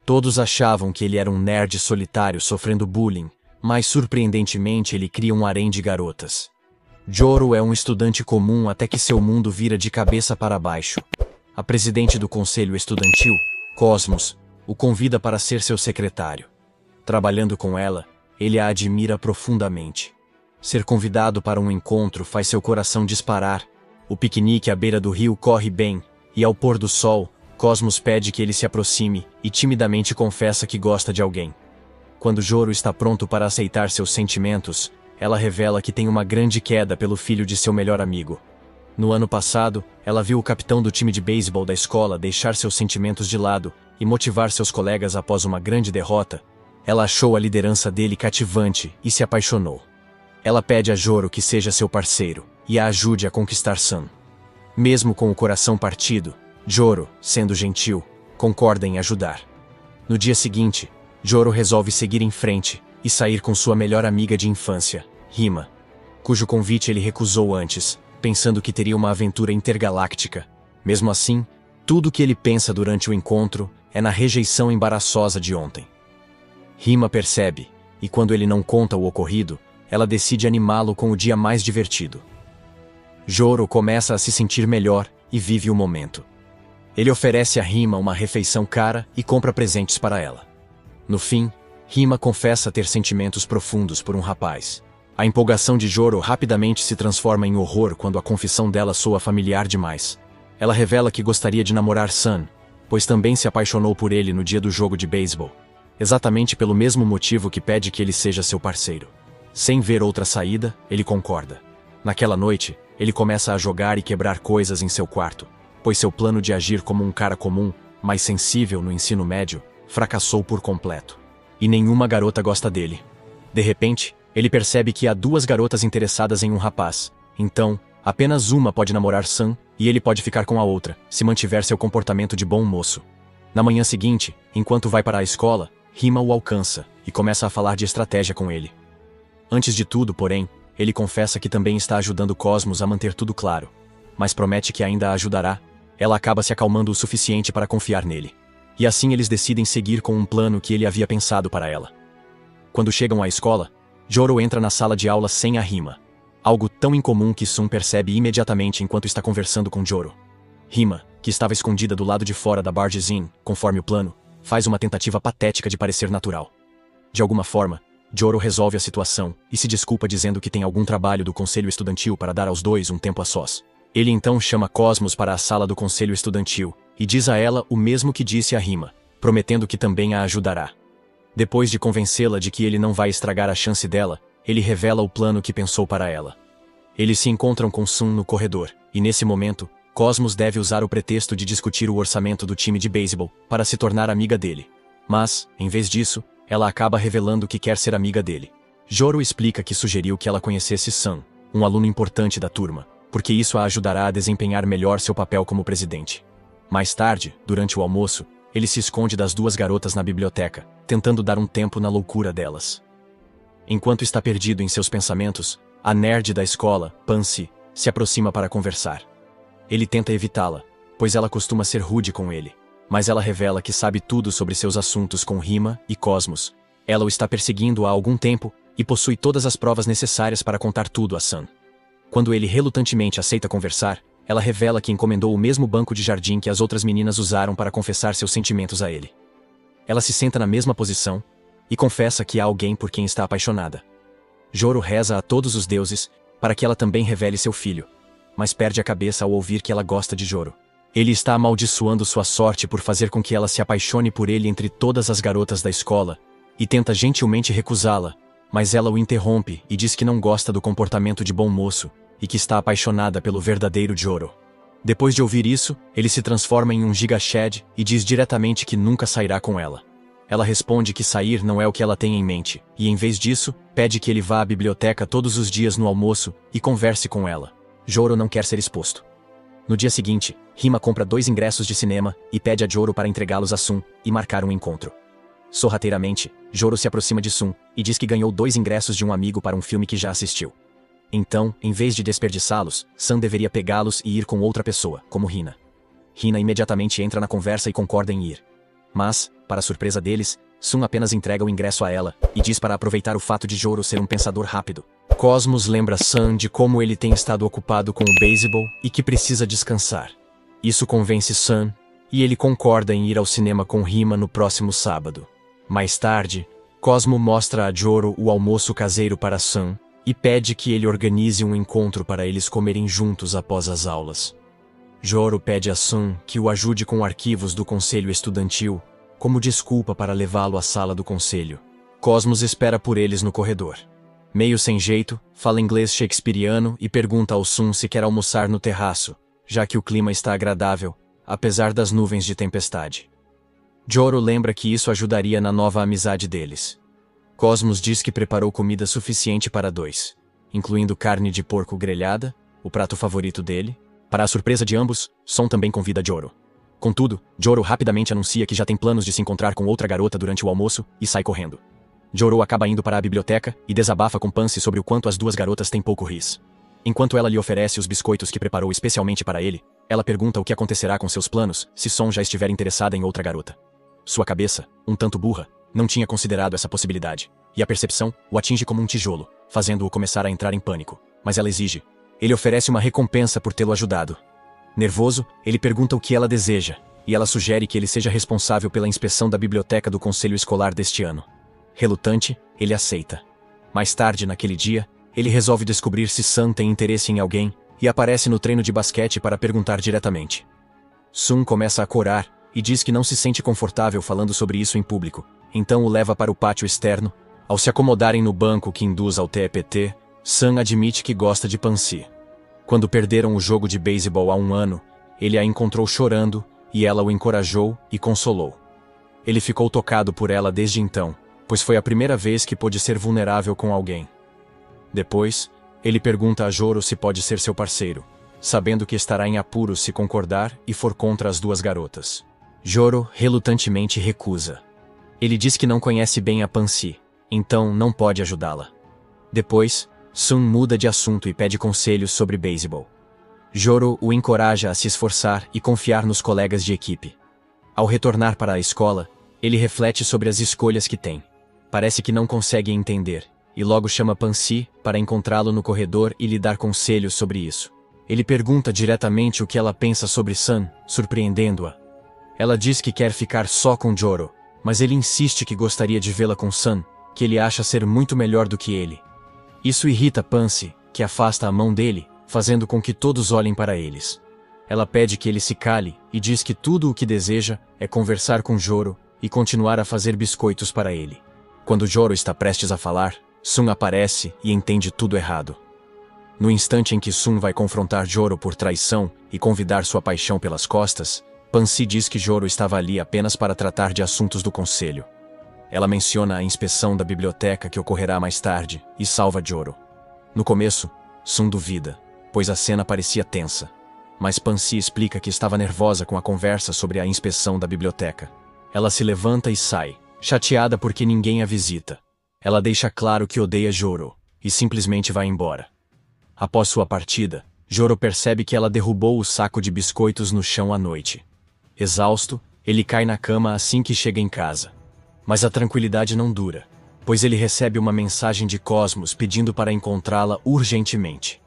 Todos achavam que ele era um nerd solitário sofrendo bullying, mas surpreendentemente ele cria um harém de garotas. Joro é um estudante comum até que seu mundo vira de cabeça para baixo. A presidente do conselho estudantil, Cosmos, o convida para ser seu secretário. Trabalhando com ela, ele a admira profundamente. Ser convidado para um encontro faz seu coração disparar. O piquenique à beira do rio corre bem, e ao pôr do sol, Cosmos pede que ele se aproxime e timidamente confessa que gosta de alguém. Quando Joro está pronto para aceitar seus sentimentos, ela revela que tem uma grande queda pelo filho de seu melhor amigo. No ano passado, ela viu o capitão do time de beisebol da escola deixar seus sentimentos de lado e motivar seus colegas após uma grande derrota. Ela achou a liderança dele cativante e se apaixonou. Ela pede a Joro que seja seu parceiro e a ajude a conquistar Sun. Mesmo com o coração partido, Joro, sendo gentil, concorda em ajudar. No dia seguinte, Joro resolve seguir em frente e sair com sua melhor amiga de infância, Rima, cujo convite ele recusou antes, pensando que teria uma aventura intergaláctica. Mesmo assim, tudo o que ele pensa durante o encontro é na rejeição embaraçosa de ontem. Rima percebe, e quando ele não conta o ocorrido, ela decide animá-lo com o dia mais divertido. Joro começa a se sentir melhor e vive o momento. Ele oferece a Rima uma refeição cara e compra presentes para ela. No fim, Rima confessa ter sentimentos profundos por um rapaz. A empolgação de Joro rapidamente se transforma em horror quando a confissão dela soa familiar demais. Ela revela que gostaria de namorar Sun, pois também se apaixonou por ele no dia do jogo de beisebol, exatamente pelo mesmo motivo que pede que ele seja seu parceiro. Sem ver outra saída, ele concorda. Naquela noite, ele começa a jogar e quebrar coisas em seu quarto, pois seu plano de agir como um cara comum, mais sensível no ensino médio, fracassou por completo. E nenhuma garota gosta dele. De repente, ele percebe que há duas garotas interessadas em um rapaz. Então, apenas uma pode namorar Sun e ele pode ficar com a outra, se mantiver seu comportamento de bom moço. Na manhã seguinte, enquanto vai para a escola, Rima o alcança e começa a falar de estratégia com ele. Antes de tudo, porém, ele confessa que também está ajudando Cosmos a manter tudo claro, mas promete que ainda a ajudará. Ela acaba se acalmando o suficiente para confiar nele. E assim eles decidem seguir com um plano que ele havia pensado para ela. Quando chegam à escola, Joro entra na sala de aula sem a Rima. Algo tão incomum que Sun percebe imediatamente enquanto está conversando com Joro. Rima, que estava escondida do lado de fora da Barge's Inn, conforme o plano, faz uma tentativa patética de parecer natural. De alguma forma, Joro resolve a situação e se desculpa dizendo que tem algum trabalho do conselho estudantil para dar aos dois um tempo a sós. Ele então chama Cosmos para a sala do conselho estudantil e diz a ela o mesmo que disse a Rima, prometendo que também a ajudará. Depois de convencê-la de que ele não vai estragar a chance dela, ele revela o plano que pensou para ela. Eles se encontram com Sun no corredor, e nesse momento, Cosmos deve usar o pretexto de discutir o orçamento do time de beisebol para se tornar amiga dele. Mas, em vez disso, ela acaba revelando que quer ser amiga dele. Joro explica que sugeriu que ela conhecesse Sun, um aluno importante da turma, porque isso a ajudará a desempenhar melhor seu papel como presidente. Mais tarde, durante o almoço, ele se esconde das duas garotas na biblioteca, tentando dar um tempo na loucura delas. Enquanto está perdido em seus pensamentos, a nerd da escola, Pansy, se aproxima para conversar. Ele tenta evitá-la, pois ela costuma ser rude com ele, mas ela revela que sabe tudo sobre seus assuntos com Rima e Cosmos. Ela o está perseguindo há algum tempo e possui todas as provas necessárias para contar tudo a Sun. Quando ele relutantemente aceita conversar, ela revela que encomendou o mesmo banco de jardim que as outras meninas usaram para confessar seus sentimentos a ele. Ela se senta na mesma posição e confessa que há alguém por quem está apaixonada. Joro reza a todos os deuses para que ela também revele seu filho, mas perde a cabeça ao ouvir que ela gosta de Joro. Ele está amaldiçoando sua sorte por fazer com que ela se apaixone por ele entre todas as garotas da escola e tenta gentilmente recusá-la, mas ela o interrompe e diz que não gosta do comportamento de bom moço e que está apaixonada pelo verdadeiro Joro. Depois de ouvir isso, ele se transforma em um Giga Shed e diz diretamente que nunca sairá com ela. Ela responde que sair não é o que ela tem em mente, e em vez disso, pede que ele vá à biblioteca todos os dias no almoço e converse com ela. Joro não quer ser exposto. No dia seguinte, Rima compra 2 ingressos de cinema e pede a Joro para entregá-los a Sun e marcar um encontro. Sorrateiramente, Joro se aproxima de Sun e diz que ganhou 2 ingressos de um amigo para um filme que já assistiu. Então, em vez de desperdiçá-los, Sun deveria pegá-los e ir com outra pessoa, como Rina. Rina imediatamente entra na conversa e concorda em ir. Mas, para a surpresa deles, Sun apenas entrega o ingresso a ela e diz para aproveitar o fato de Joro ser um pensador rápido. Cosmos lembra Sun de como ele tem estado ocupado com o beisebol e que precisa descansar. Isso convence Sun e ele concorda em ir ao cinema com Rima no próximo sábado. Mais tarde, Cosmo mostra a Joro o almoço caseiro para Sun e pede que ele organize um encontro para eles comerem juntos após as aulas. Joro pede a Sun que o ajude com arquivos do conselho estudantil, como desculpa para levá-lo à sala do conselho. Cosmos espera por eles no corredor. Meio sem jeito, fala inglês shakespeariano e pergunta ao Sun se quer almoçar no terraço, já que o clima está agradável, apesar das nuvens de tempestade. Joro lembra que isso ajudaria na nova amizade deles. Cosmos diz que preparou comida suficiente para 2, incluindo carne de porco grelhada, o prato favorito dele. Para a surpresa de ambos, Sun também convida Joro. Contudo, Joro rapidamente anuncia que já tem planos de se encontrar com outra garota durante o almoço e sai correndo. Joro acaba indo para a biblioteca e desabafa com Pansy sobre o quanto as duas garotas têm pouco ris. Enquanto ela lhe oferece os biscoitos que preparou especialmente para ele, ela pergunta o que acontecerá com seus planos se Sun já estiver interessada em outra garota. Sua cabeça, um tanto burra, não tinha considerado essa possibilidade, e a percepção o atinge como um tijolo, fazendo-o começar a entrar em pânico. Mas ela exige. Ele oferece uma recompensa por tê-lo ajudado. Nervoso, ele pergunta o que ela deseja, e ela sugere que ele seja responsável pela inspeção da biblioteca do conselho escolar deste ano. Relutante, ele aceita. Mais tarde naquele dia, ele resolve descobrir se Sun tem interesse em alguém, e aparece no treino de basquete para perguntar diretamente. Sun começa a corar, e diz que não se sente confortável falando sobre isso em público, então o leva para o pátio externo. Ao se acomodarem no banco que induz ao TEPT, Sun admite que gosta de Pansy. Quando perderam o jogo de beisebol há 1 ano, ele a encontrou chorando, e ela o encorajou e consolou. Ele ficou tocado por ela desde então, pois foi a primeira vez que pôde ser vulnerável com alguém. Depois, ele pergunta a Joro se pode ser seu parceiro, sabendo que estará em apuros se concordar e for contra as duas garotas. Joro relutantemente recusa. Ele diz que não conhece bem a Pansy, então não pode ajudá-la. Depois, Sun muda de assunto e pede conselhos sobre beisebol. Joro o encoraja a se esforçar e confiar nos colegas de equipe. Ao retornar para a escola, ele reflete sobre as escolhas que tem. Parece que não consegue entender, e logo chama Pansy para encontrá-lo no corredor e lhe dar conselhos sobre isso. Ele pergunta diretamente o que ela pensa sobre Sun, surpreendendo-a. Ela diz que quer ficar só com Joro, mas ele insiste que gostaria de vê-la com Sun, que ele acha ser muito melhor do que ele. Isso irrita Pansy, que afasta a mão dele, fazendo com que todos olhem para eles. Ela pede que ele se cale e diz que tudo o que deseja é conversar com Joro e continuar a fazer biscoitos para ele. Quando Joro está prestes a falar, Sun aparece e entende tudo errado. No instante em que Sun vai confrontar Joro por traição e convidar sua paixão pelas costas, Pansy diz que Joro estava ali apenas para tratar de assuntos do conselho. Ela menciona a inspeção da biblioteca que ocorrerá mais tarde e salva Joro. No começo, Sun duvida, pois a cena parecia tensa. Mas Pansy explica que estava nervosa com a conversa sobre a inspeção da biblioteca. Ela se levanta e sai, chateada porque ninguém a visita. Ela deixa claro que odeia Joro e simplesmente vai embora. Após sua partida, Joro percebe que ela derrubou o saco de biscoitos no chão à noite. Exausto, ele cai na cama assim que chega em casa. Mas a tranquilidade não dura, pois ele recebe uma mensagem de Cosmos pedindo para encontrá-la urgentemente.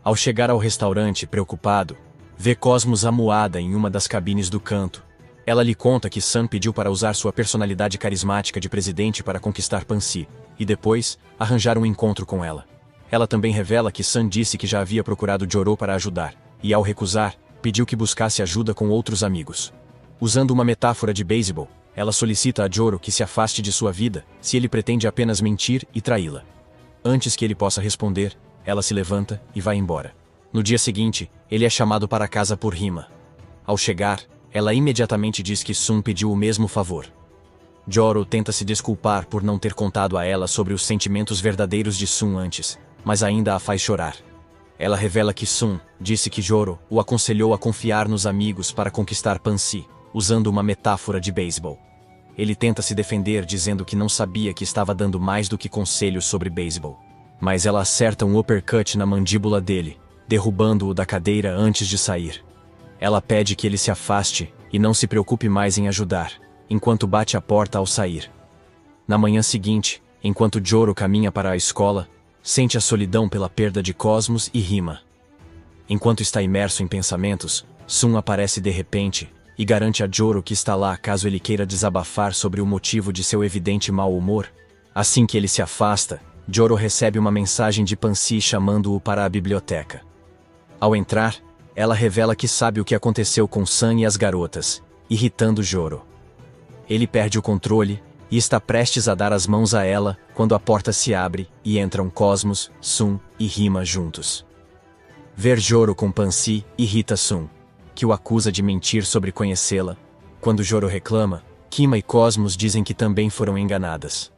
Ao chegar ao restaurante, preocupado, vê Cosmos amuada em uma das cabines do canto. Ela lhe conta que Sun pediu para usar sua personalidade carismática de presidente para conquistar Pansy, e depois, arranjar um encontro com ela. Ela também revela que Sun disse que já havia procurado Joro para ajudar, e ao recusar, pediu que buscasse ajuda com outros amigos. Usando uma metáfora de beisebol, ela solicita a Joro que se afaste de sua vida se ele pretende apenas mentir e traí-la. Antes que ele possa responder, ela se levanta e vai embora. No dia seguinte, ele é chamado para casa por Rima. Ao chegar, ela imediatamente diz que Sun pediu o mesmo favor. Joro tenta se desculpar por não ter contado a ela sobre os sentimentos verdadeiros de Sun antes, mas ainda a faz chorar. Ela revela que Sun disse que Joro o aconselhou a confiar nos amigos para conquistar Pansy, usando uma metáfora de beisebol. Ele tenta se defender dizendo que não sabia que estava dando mais do que conselhos sobre beisebol. Mas ela acerta um uppercut na mandíbula dele, derrubando-o da cadeira antes de sair. Ela pede que ele se afaste e não se preocupe mais em ajudar, enquanto bate a porta ao sair. Na manhã seguinte, enquanto Joro caminha para a escola, sente a solidão pela perda de Cosmos e Rima. Enquanto está imerso em pensamentos, Sun aparece de repente e garante a Joro que está lá caso ele queira desabafar sobre o motivo de seu evidente mau humor. Assim que ele se afasta, Joro recebe uma mensagem de Pansy chamando-o para a biblioteca. Ao entrar, ela revela que sabe o que aconteceu com Sun e as garotas, irritando Joro. Ele perde o controle e está prestes a dar as mãos a ela quando a porta se abre e entram Cosmos, Sun e Rima juntos. Ver Joro com Pansy irrita Sun, que o acusa de mentir sobre conhecê-la. Quando Joro reclama, Kima e Cosmos dizem que também foram enganadas.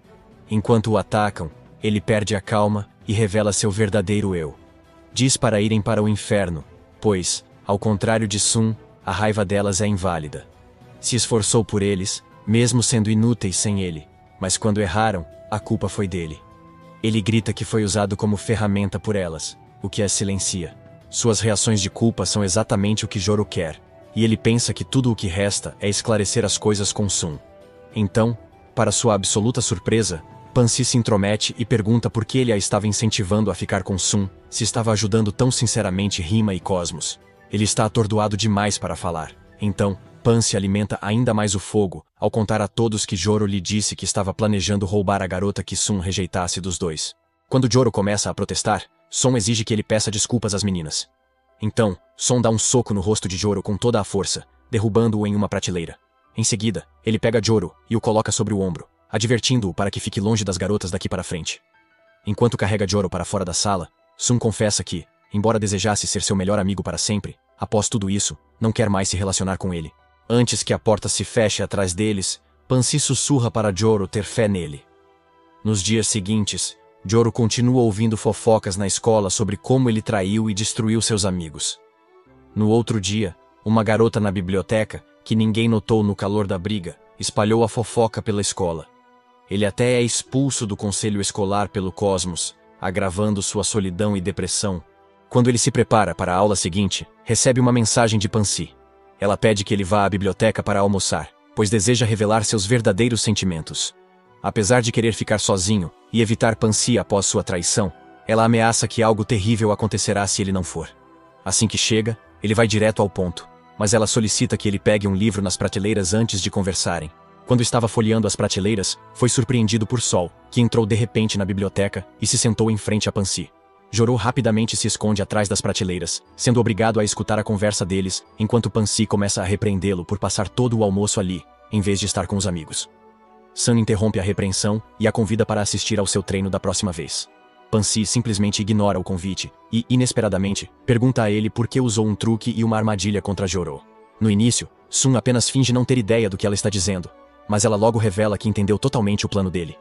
Enquanto o atacam, ele perde a calma e revela seu verdadeiro eu. Diz para irem para o inferno, pois, ao contrário de Sun, a raiva delas é inválida. Se esforçou por eles, mesmo sendo inúteis sem ele, mas quando erraram, a culpa foi dele. Ele grita que foi usado como ferramenta por elas, o que as silencia. Suas reações de culpa são exatamente o que Joro quer, e ele pensa que tudo o que resta é esclarecer as coisas com Sun. Então, para sua absoluta surpresa, Pansy se intromete e pergunta por que ele a estava incentivando a ficar com Sun, se estava ajudando tão sinceramente Rima e Cosmos. Ele está atordoado demais para falar. Então, Pansy alimenta ainda mais o fogo, ao contar a todos que Joro lhe disse que estava planejando roubar a garota que Sun rejeitasse dos dois. Quando Joro começa a protestar, Sun exige que ele peça desculpas às meninas. Então, Sun dá um soco no rosto de Joro com toda a força, derrubando-o em uma prateleira. Em seguida, ele pega Joro e o coloca sobre o ombro, advertindo-o para que fique longe das garotas daqui para frente. Enquanto carrega Joro para fora da sala, Sun confessa que, embora desejasse ser seu melhor amigo para sempre, após tudo isso, não quer mais se relacionar com ele. Antes que a porta se feche atrás deles, Pansy sussurra para Joro ter fé nele. Nos dias seguintes, Joro continua ouvindo fofocas na escola sobre como ele traiu e destruiu seus amigos. No outro dia, uma garota na biblioteca, que ninguém notou no calor da briga, espalhou a fofoca pela escola. Ele até é expulso do conselho escolar pelo Cosmos, agravando sua solidão e depressão. Quando ele se prepara para a aula seguinte, recebe uma mensagem de Pansy. Ela pede que ele vá à biblioteca para almoçar, pois deseja revelar seus verdadeiros sentimentos. Apesar de querer ficar sozinho e evitar Pansy após sua traição, ela ameaça que algo terrível acontecerá se ele não for. Assim que chega, ele vai direto ao ponto, mas ela solicita que ele pegue um livro nas prateleiras antes de conversarem. Quando estava folheando as prateleiras, foi surpreendido por Sol, que entrou de repente na biblioteca e se sentou em frente a Pansy. Joro rapidamente se esconde atrás das prateleiras, sendo obrigado a escutar a conversa deles, enquanto Pansy começa a repreendê-lo por passar todo o almoço ali, em vez de estar com os amigos. Sun interrompe a repreensão e a convida para assistir ao seu treino da próxima vez. Pansy simplesmente ignora o convite e, inesperadamente, pergunta a ele por que usou um truque e uma armadilha contra Joro. No início, Sun apenas finge não ter ideia do que ela está dizendo, mas ela logo revela que entendeu totalmente o plano dele.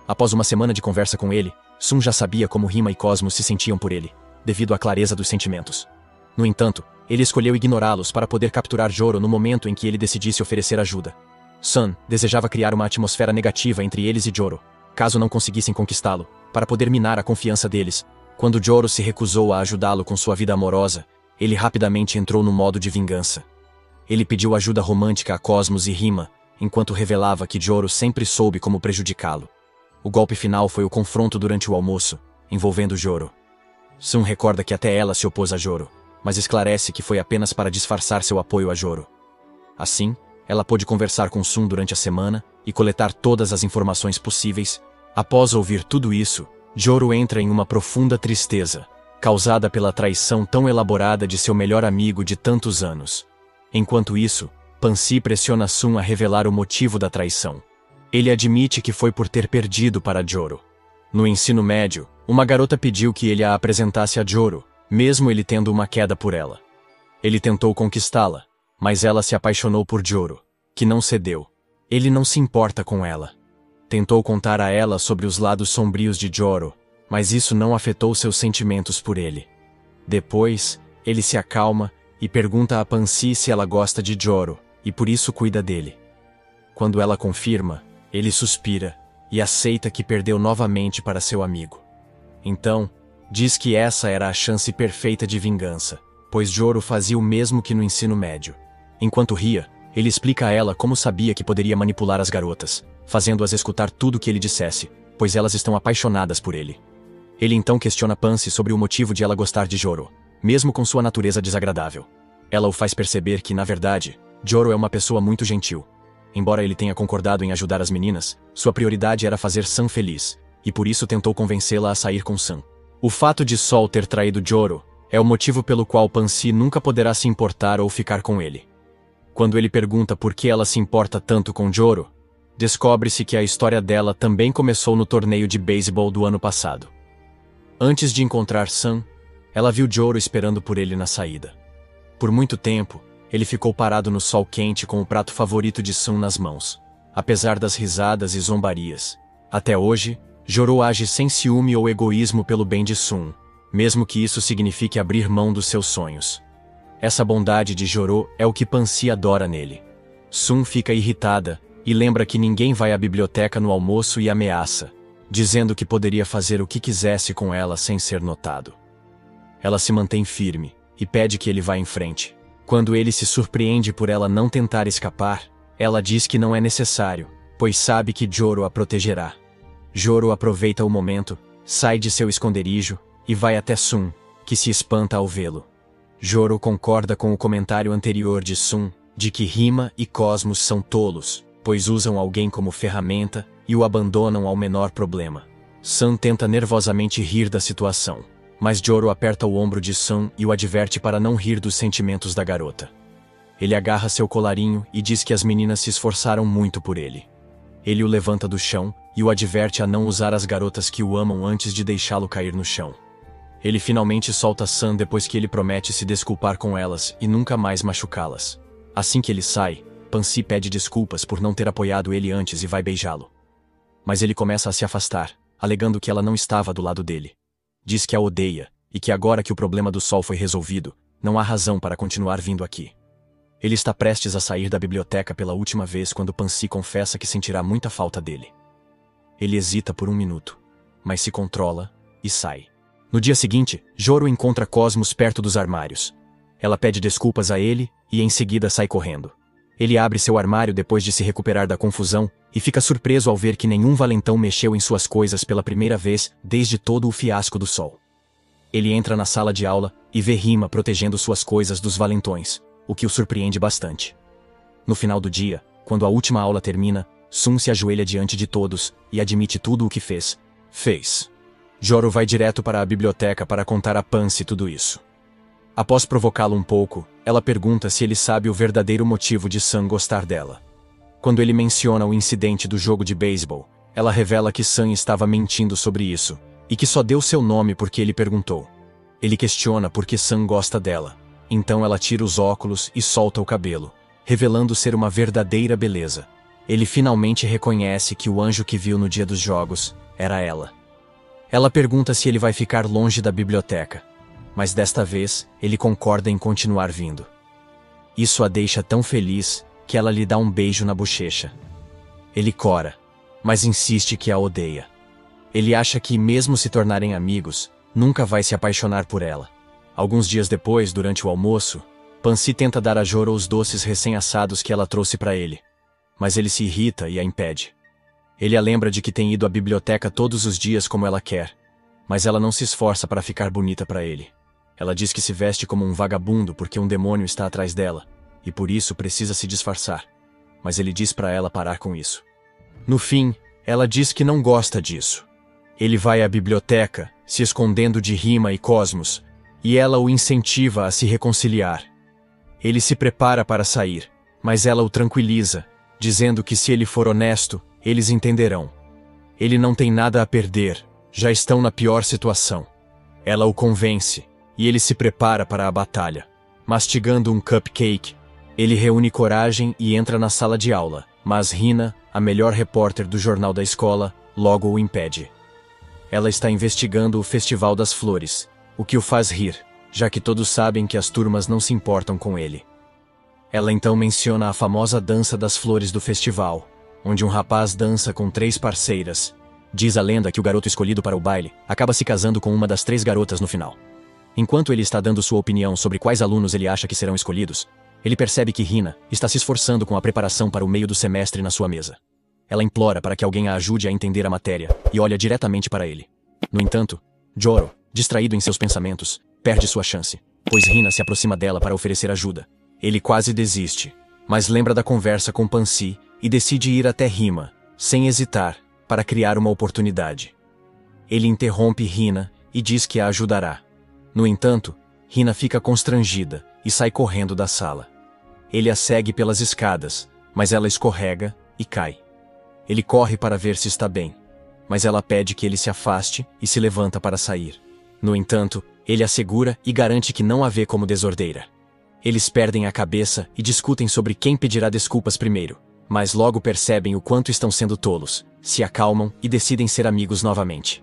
Após uma semana de conversa com ele, Sun já sabia como Rima e Cosmos se sentiam por ele, devido à clareza dos sentimentos. No entanto, ele escolheu ignorá-los para poder capturar Joro no momento em que ele decidisse oferecer ajuda. Sun desejava criar uma atmosfera negativa entre eles e Joro, caso não conseguissem conquistá-lo, para poder minar a confiança deles. Quando Joro se recusou a ajudá-lo com sua vida amorosa, ele rapidamente entrou no modo de vingança. Ele pediu ajuda romântica a Cosmos e Rima, enquanto revelava que Joro sempre soube como prejudicá-lo. O golpe final foi o confronto durante o almoço, envolvendo Joro. Sun recorda que até ela se opôs a Joro, mas esclarece que foi apenas para disfarçar seu apoio a Joro. Assim, ela pôde conversar com Sun durante a semana e coletar todas as informações possíveis. Após ouvir tudo isso, Joro entra em uma profunda tristeza, causada pela traição tão elaborada de seu melhor amigo de tantos anos. Enquanto isso, Pansy pressiona Sun a revelar o motivo da traição. Ele admite que foi por ter perdido para Joro. No ensino médio, uma garota pediu que ele a apresentasse a Joro, mesmo ele tendo uma queda por ela. Ele tentou conquistá-la, mas ela se apaixonou por Joro, que não cedeu. Ele não se importa com ela. Tentou contar a ela sobre os lados sombrios de Joro, mas isso não afetou seus sentimentos por ele. Depois, ele se acalma e pergunta a Pansy se ela gosta de Joro, e por isso cuida dele. Quando ela confirma, ele suspira e aceita que perdeu novamente para seu amigo. Então, diz que essa era a chance perfeita de vingança, pois Joro fazia o mesmo que no ensino médio. Enquanto ria, Ele explica a ela como sabia que poderia manipular as garotas, fazendo-as escutar tudo o que ele dissesse, pois elas estão apaixonadas por ele. Ele então questiona Pansy sobre o motivo de ela gostar de Joro, mesmo com sua natureza desagradável. Ela o faz perceber que, na verdade, Joro é uma pessoa muito gentil. Embora ele tenha concordado em ajudar as meninas, sua prioridade era fazer Sam feliz, e por isso tentou convencê-la a sair com Sam. O fato de Sol ter traído Joro é o motivo pelo qual Pansy nunca poderá se importar ou ficar com ele. Quando ele pergunta por que ela se importa tanto com Joro, descobre-se que a história dela também começou no torneio de beisebol do ano passado. Antes de encontrar Sam, ela viu Joro esperando por ele na saída. Por muito tempo, ele ficou parado no sol quente com o prato favorito de Sam nas mãos, apesar das risadas e zombarias. Até hoje, Joro age sem ciúme ou egoísmo pelo bem de Sun, mesmo que isso signifique abrir mão dos seus sonhos. Essa bondade de Joro é o que Pansy adora nele. Sun fica irritada e lembra que ninguém vai à biblioteca no almoço e ameaça, dizendo que poderia fazer o que quisesse com ela sem ser notado. Ela se mantém firme e pede que ele vá em frente. Quando ele se surpreende por ela não tentar escapar, ela diz que não é necessário, pois sabe que Joro a protegerá. Joro aproveita o momento, sai de seu esconderijo e vai até Sun, que se espanta ao vê-lo. Joro concorda com o comentário anterior de Sun, de que Rima e Cosmos são tolos, pois usam alguém como ferramenta e o abandonam ao menor problema. Sun tenta nervosamente rir da situação, mas Joro aperta o ombro de Sun e o adverte para não rir dos sentimentos da garota. Ele agarra seu colarinho e diz que as meninas se esforçaram muito por ele. Ele o levanta do chão e o adverte a não usar as garotas que o amam antes de deixá-lo cair no chão. Ele finalmente solta Sam depois que ele promete se desculpar com elas e nunca mais machucá-las. Assim que ele sai, Pansy pede desculpas por não ter apoiado ele antes e vai beijá-lo. Mas ele começa a se afastar, alegando que ela não estava do lado dele. Diz que a odeia e que agora que o problema do sol foi resolvido, não há razão para continuar vindo aqui. Ele está prestes a sair da biblioteca pela última vez quando Pansy confessa que sentirá muita falta dele. Ele hesita por um minuto, mas se controla e sai. No dia seguinte, Joro encontra Cosmos perto dos armários. Ela pede desculpas a ele e em seguida sai correndo. Ele abre seu armário depois de se recuperar da confusão e fica surpreso ao ver que nenhum valentão mexeu em suas coisas pela primeira vez desde todo o fiasco do sol. Ele entra na sala de aula e vê Rima protegendo suas coisas dos valentões, o que o surpreende bastante. No final do dia, quando a última aula termina, Sun se ajoelha diante de todos e admite tudo o que fez. Joro vai direto para a biblioteca para contar a Pansy tudo isso. Após provocá-lo um pouco, ela pergunta se ele sabe o verdadeiro motivo de Sam gostar dela. Quando ele menciona o incidente do jogo de beisebol, ela revela que Sam estava mentindo sobre isso, e que só deu seu nome porque ele perguntou. Ele questiona por que Sam gosta dela, então ela tira os óculos e solta o cabelo, revelando ser uma verdadeira beleza. Ele finalmente reconhece que o anjo que viu no dia dos jogos era ela. Ela pergunta se ele vai ficar longe da biblioteca, mas desta vez ele concorda em continuar vindo. Isso a deixa tão feliz que ela lhe dá um beijo na bochecha. Ele cora, mas insiste que a odeia. Ele acha que, mesmo se tornarem amigos, nunca vai se apaixonar por ela. Alguns dias depois, durante o almoço, Pansy tenta dar a Joro os doces recém-assados que ela trouxe para ele, mas ele se irrita e a impede. Ele a lembra de que tem ido à biblioteca todos os dias como ela quer, mas ela não se esforça para ficar bonita para ele. Ela diz que se veste como um vagabundo porque um demônio está atrás dela, e por isso precisa se disfarçar, mas ele diz para ela parar com isso. No fim, ela diz que não gosta disso. Ele vai à biblioteca, se escondendo de Rima e Cosmos, e ela o incentiva a se reconciliar. Ele se prepara para sair, mas ela o tranquiliza, dizendo que se ele for honesto, eles entenderão. Ele não tem nada a perder, já estão na pior situação. Ela o convence, e ele se prepara para a batalha. Mastigando um cupcake, ele reúne coragem e entra na sala de aula, mas Rina, a melhor repórter do jornal da escola, logo o impede. Ela está investigando o Festival das Flores, o que o faz rir, já que todos sabem que as turmas não se importam com ele. Ela então menciona a famosa dança das flores do festival, onde um rapaz dança com 3 parceiras. Diz a lenda que o garoto escolhido para o baile acaba se casando com uma das 3 garotas no final. Enquanto ele está dando sua opinião sobre quais alunos ele acha que serão escolhidos, Ele percebe que Hina está se esforçando com a preparação para o meio do semestre na sua mesa. Ela implora para que alguém a ajude a entender a matéria e olha diretamente para ele. No entanto, Joro, distraído em seus pensamentos, perde sua chance, pois Hina se aproxima dela para oferecer ajuda. Ele quase desiste, mas lembra da conversa com Pansy e decide ir até Hima, sem hesitar, para criar uma oportunidade. Ele interrompe Hina e diz que a ajudará. No entanto, Hina fica constrangida e sai correndo da sala. Ele a segue pelas escadas, mas ela escorrega e cai. Ele corre para ver se está bem, mas ela pede que ele se afaste e se levanta para sair. No entanto, ele a segura e garante que não a vê como desordeira. Eles perdem a cabeça e discutem sobre quem pedirá desculpas primeiro, mas logo percebem o quanto estão sendo tolos, se acalmam e decidem ser amigos novamente.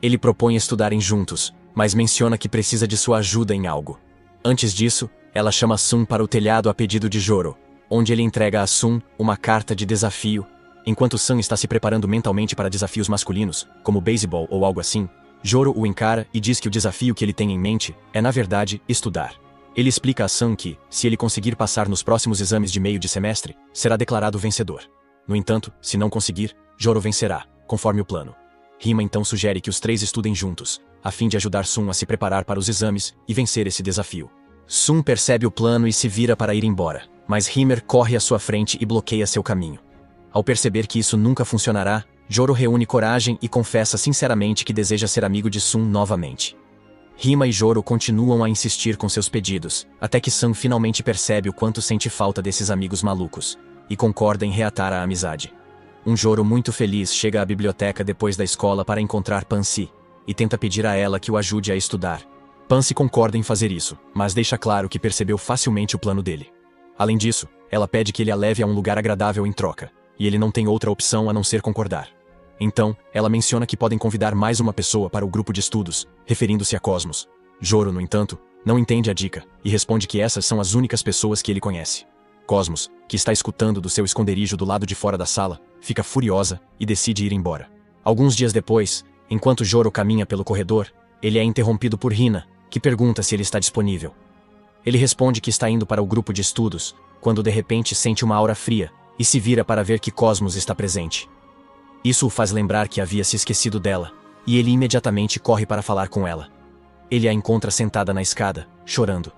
Ele propõe estudarem juntos, mas menciona que precisa de sua ajuda em algo. Antes disso, ela chama Sun para o telhado a pedido de Joro, onde ele entrega a Sun uma carta de desafio. Enquanto Sun está se preparando mentalmente para desafios masculinos, como beisebol ou algo assim, Joro o encara e diz que o desafio que ele tem em mente é, na verdade, estudar. Ele explica a Sun que, se ele conseguir passar nos próximos exames de meio de semestre, será declarado vencedor. No entanto, se não conseguir, Joro vencerá, conforme o plano. Hima então sugere que os três estudem juntos, a fim de ajudar Sun a se preparar para os exames e vencer esse desafio. Sun percebe o plano e se vira para ir embora, mas Himer corre à sua frente e bloqueia seu caminho. Ao perceber que isso nunca funcionará, Joro reúne coragem e confessa sinceramente que deseja ser amigo de Sun novamente. Hima e Joro continuam a insistir com seus pedidos, até que Sun finalmente percebe o quanto sente falta desses amigos malucos, e concorda em reatar a amizade. Um Joro muito feliz chega à biblioteca depois da escola para encontrar Pansy, e tenta pedir a ela que o ajude a estudar. Pansy concorda em fazer isso, mas deixa claro que percebeu facilmente o plano dele. Além disso, ela pede que ele a leve a um lugar agradável em troca, e ele não tem outra opção a não ser concordar. Então, ela menciona que podem convidar mais uma pessoa para o grupo de estudos, referindo-se a Cosmos. Joro, no entanto, não entende a dica, e responde que essas são as únicas pessoas que ele conhece. Cosmos, que está escutando do seu esconderijo do lado de fora da sala, fica furiosa e decide ir embora. Alguns dias depois, enquanto Joro caminha pelo corredor, ele é interrompido por Hina, que pergunta se ele está disponível. Ele responde que está indo para o grupo de estudos, quando de repente sente uma aura fria, e se vira para ver que Cosmos está presente. Isso o faz lembrar que havia se esquecido dela, e ele imediatamente corre para falar com ela. Ele a encontra sentada na escada, chorando.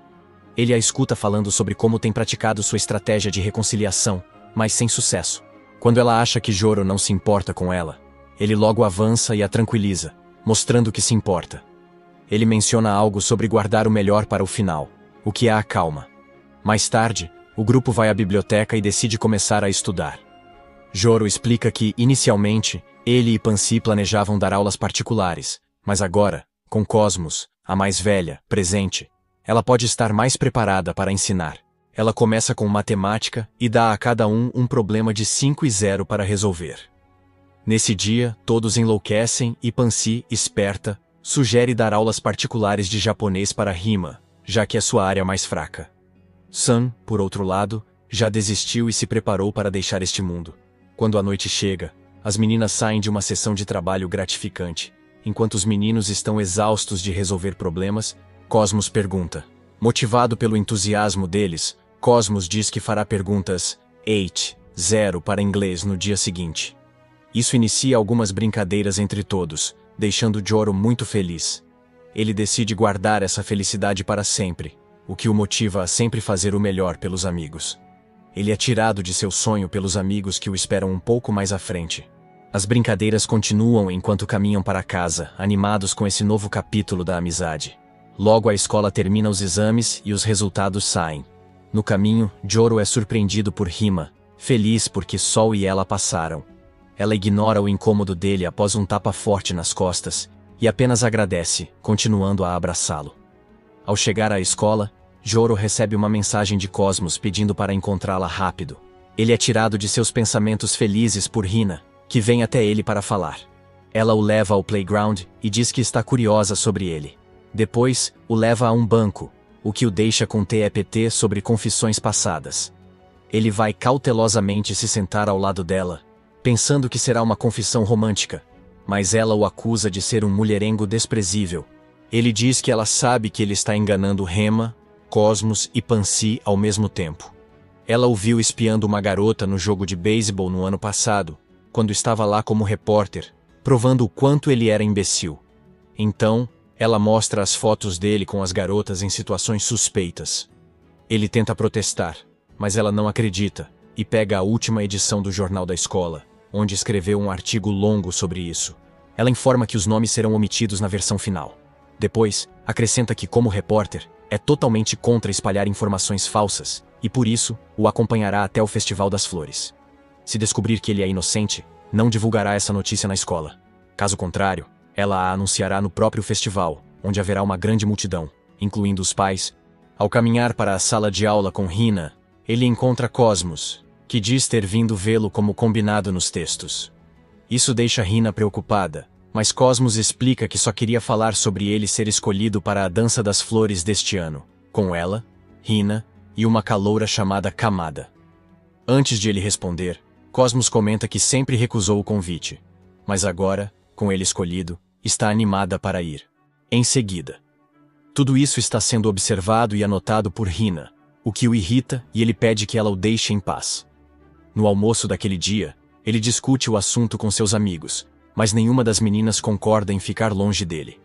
Ele a escuta falando sobre como tem praticado sua estratégia de reconciliação, mas sem sucesso. Quando ela acha que Joro não se importa com ela, ele logo avança e a tranquiliza, mostrando que se importa. Ele menciona algo sobre guardar o melhor para o final, o que a acalma. Mais tarde, o grupo vai à biblioteca e decide começar a estudar. Joro explica que, inicialmente, ele e Pansy planejavam dar aulas particulares, mas agora, com Cosmos, a mais velha, presente, ela pode estar mais preparada para ensinar. Ela começa com matemática e dá a cada um problema de 5 e 0 para resolver. Nesse dia, todos enlouquecem e Pansy, esperta, sugere dar aulas particulares de japonês para Hima, já que é sua área mais fraca. Sun, por outro lado, já desistiu e se preparou para deixar este mundo. Quando a noite chega, as meninas saem de uma sessão de trabalho gratificante. Enquanto os meninos estão exaustos de resolver problemas, Cosmos pergunta. Motivado pelo entusiasmo deles, Cosmos diz que fará perguntas 8, 0 para inglês no dia seguinte. Isso inicia algumas brincadeiras entre todos, deixando Joro muito feliz. Ele decide guardar essa felicidade para sempre, o que o motiva a sempre fazer o melhor pelos amigos. Ele é tirado de seu sonho pelos amigos que o esperam um pouco mais à frente. As brincadeiras continuam enquanto caminham para casa, animados com esse novo capítulo da amizade. Logo a escola termina os exames e os resultados saem. No caminho, Joro é surpreendido por Hima, feliz porque Sol e ela passaram. Ela ignora o incômodo dele após um tapa forte nas costas, e apenas agradece, continuando a abraçá-lo. Ao chegar à escola, Joro recebe uma mensagem de Cosmos pedindo para encontrá-la rápido. Ele é tirado de seus pensamentos felizes por Hina, que vem até ele para falar. Ela o leva ao playground e diz que está curiosa sobre ele. Depois, o leva a um banco, o que o deixa com TEPT sobre confissões passadas. Ele vai cautelosamente se sentar ao lado dela, pensando que será uma confissão romântica, mas ela o acusa de ser um mulherengo desprezível. Ele diz que ela sabe que ele está enganando Hema, Cosmos e Pansy ao mesmo tempo. Ela o viu espiando uma garota no jogo de beisebol no ano passado, quando estava lá como repórter, provando o quanto ele era imbecil. Então, ela mostra as fotos dele com as garotas em situações suspeitas. Ele tenta protestar, mas ela não acredita, e pega a última edição do jornal da escola, onde escreveu um artigo longo sobre isso. Ela informa que os nomes serão omitidos na versão final. Depois, acrescenta que, como repórter, é totalmente contra espalhar informações falsas, e por isso, o acompanhará até o Festival das Flores. Se descobrir que ele é inocente, não divulgará essa notícia na escola. Caso contrário, ela a anunciará no próprio festival, onde haverá uma grande multidão, incluindo os pais. Ao caminhar para a sala de aula com Hina, ele encontra Cosmos, que diz ter vindo vê-lo como combinado nos textos. Isso deixa Hina preocupada, mas Cosmos explica que só queria falar sobre ele ser escolhido para a Dança das Flores deste ano, com ela, Hina e uma caloura chamada Kamada. Antes de ele responder, Cosmos comenta que sempre recusou o convite, mas agora, com ele escolhido, está animada para ir. Em seguida, tudo isso está sendo observado e anotado por Hina, o que o irrita e ele pede que ela o deixe em paz. No almoço daquele dia, ele discute o assunto com seus amigos, mas nenhuma das meninas concorda em ficar longe dele.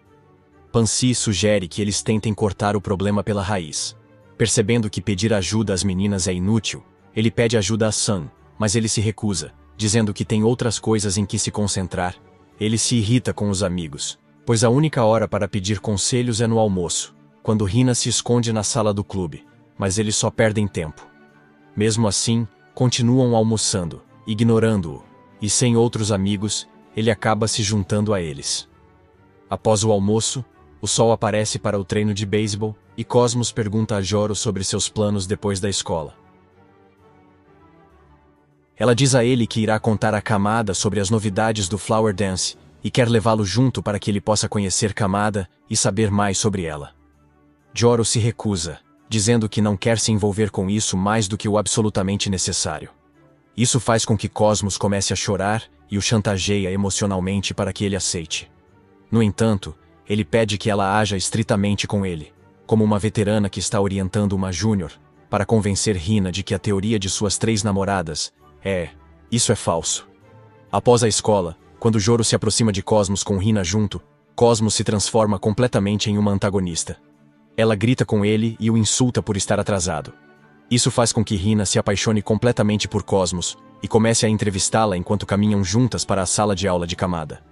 Pansy sugere que eles tentem cortar o problema pela raiz. Percebendo que pedir ajuda às meninas é inútil, ele pede ajuda a Sun, mas ele se recusa, dizendo que tem outras coisas em que se concentrar. Ele se irrita com os amigos, pois a única hora para pedir conselhos é no almoço, quando Hina se esconde na sala do clube, mas eles só perdem tempo. Mesmo assim, continuam almoçando, ignorando-o, e sem outros amigos, ele acaba se juntando a eles. Após o almoço, o sol aparece para o treino de beisebol, e Cosmos pergunta a Joro sobre seus planos depois da escola. Ela diz a ele que irá contar a Kamada sobre as novidades do Flower Dance, e quer levá-lo junto para que ele possa conhecer Kamada e saber mais sobre ela. Joro se recusa, dizendo que não quer se envolver com isso mais do que o absolutamente necessário. Isso faz com que Cosmos comece a chorar e o chantageia emocionalmente para que ele aceite. No entanto, ele pede que ela haja estritamente com ele, como uma veterana que está orientando uma júnior, para convencer Hina de que a teoria de suas 3 namoradas isso é falso. Após a escola, quando Joro se aproxima de Cosmos com Hina junto, Cosmos se transforma completamente em uma antagonista. Ela grita com ele e o insulta por estar atrasado. Isso faz com que Hina se apaixone completamente por Cosmos e comece a entrevistá-la enquanto caminham juntas para a sala de aula de Kamada.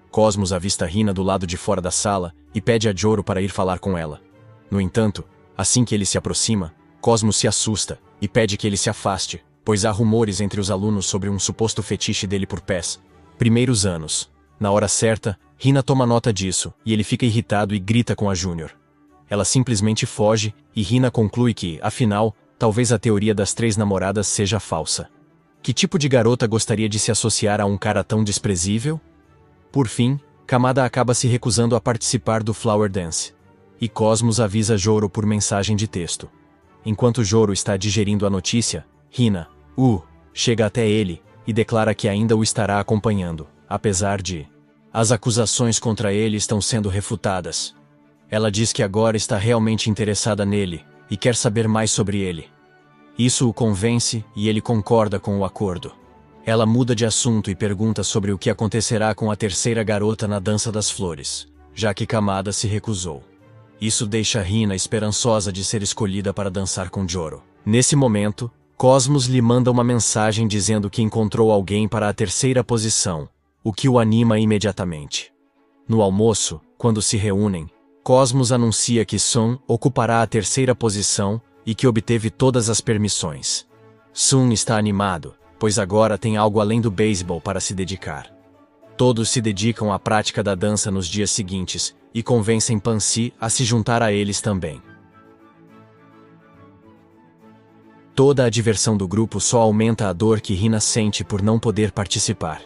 Cosmos avista Hina do lado de fora da sala e pede a Joro para ir falar com ela. No entanto, assim que ele se aproxima, Cosmos se assusta e pede que ele se afaste, pois há rumores entre os alunos sobre um suposto fetiche dele por pés. Primeiros anos. Na hora certa, Hina toma nota disso, e ele fica irritado e grita com a Júnior. Ela simplesmente foge, e Hina conclui que, afinal, talvez a teoria das 3 namoradas seja falsa. Que tipo de garota gostaria de se associar a um cara tão desprezível? Por fim, Kamada acaba se recusando a participar do Flower Dance. E Cosmos avisa Joro por mensagem de texto. Enquanto Joro está digerindo a notícia, Hina, chega até ele e declara que ainda o estará acompanhando, apesar de as acusações contra ele estão sendo refutadas. Ela diz que agora está realmente interessada nele e quer saber mais sobre ele. Isso o convence e ele concorda com o acordo. Ela muda de assunto e pergunta sobre o que acontecerá com a terceira garota na Dança das Flores, já que Kamada se recusou. Isso deixa Hina esperançosa de ser escolhida para dançar com Joro. Nesse momento, Cosmos lhe manda uma mensagem dizendo que encontrou alguém para a terceira posição, o que o anima imediatamente. No almoço, quando se reúnem, Cosmos anuncia que Sun ocupará a terceira posição e que obteve todas as permissões. Sun está animado, pois agora tem algo além do beisebol para se dedicar. Todos se dedicam à prática da dança nos dias seguintes e convencem Pansy a se juntar a eles também. Toda a diversão do grupo só aumenta a dor que Hina sente por não poder participar.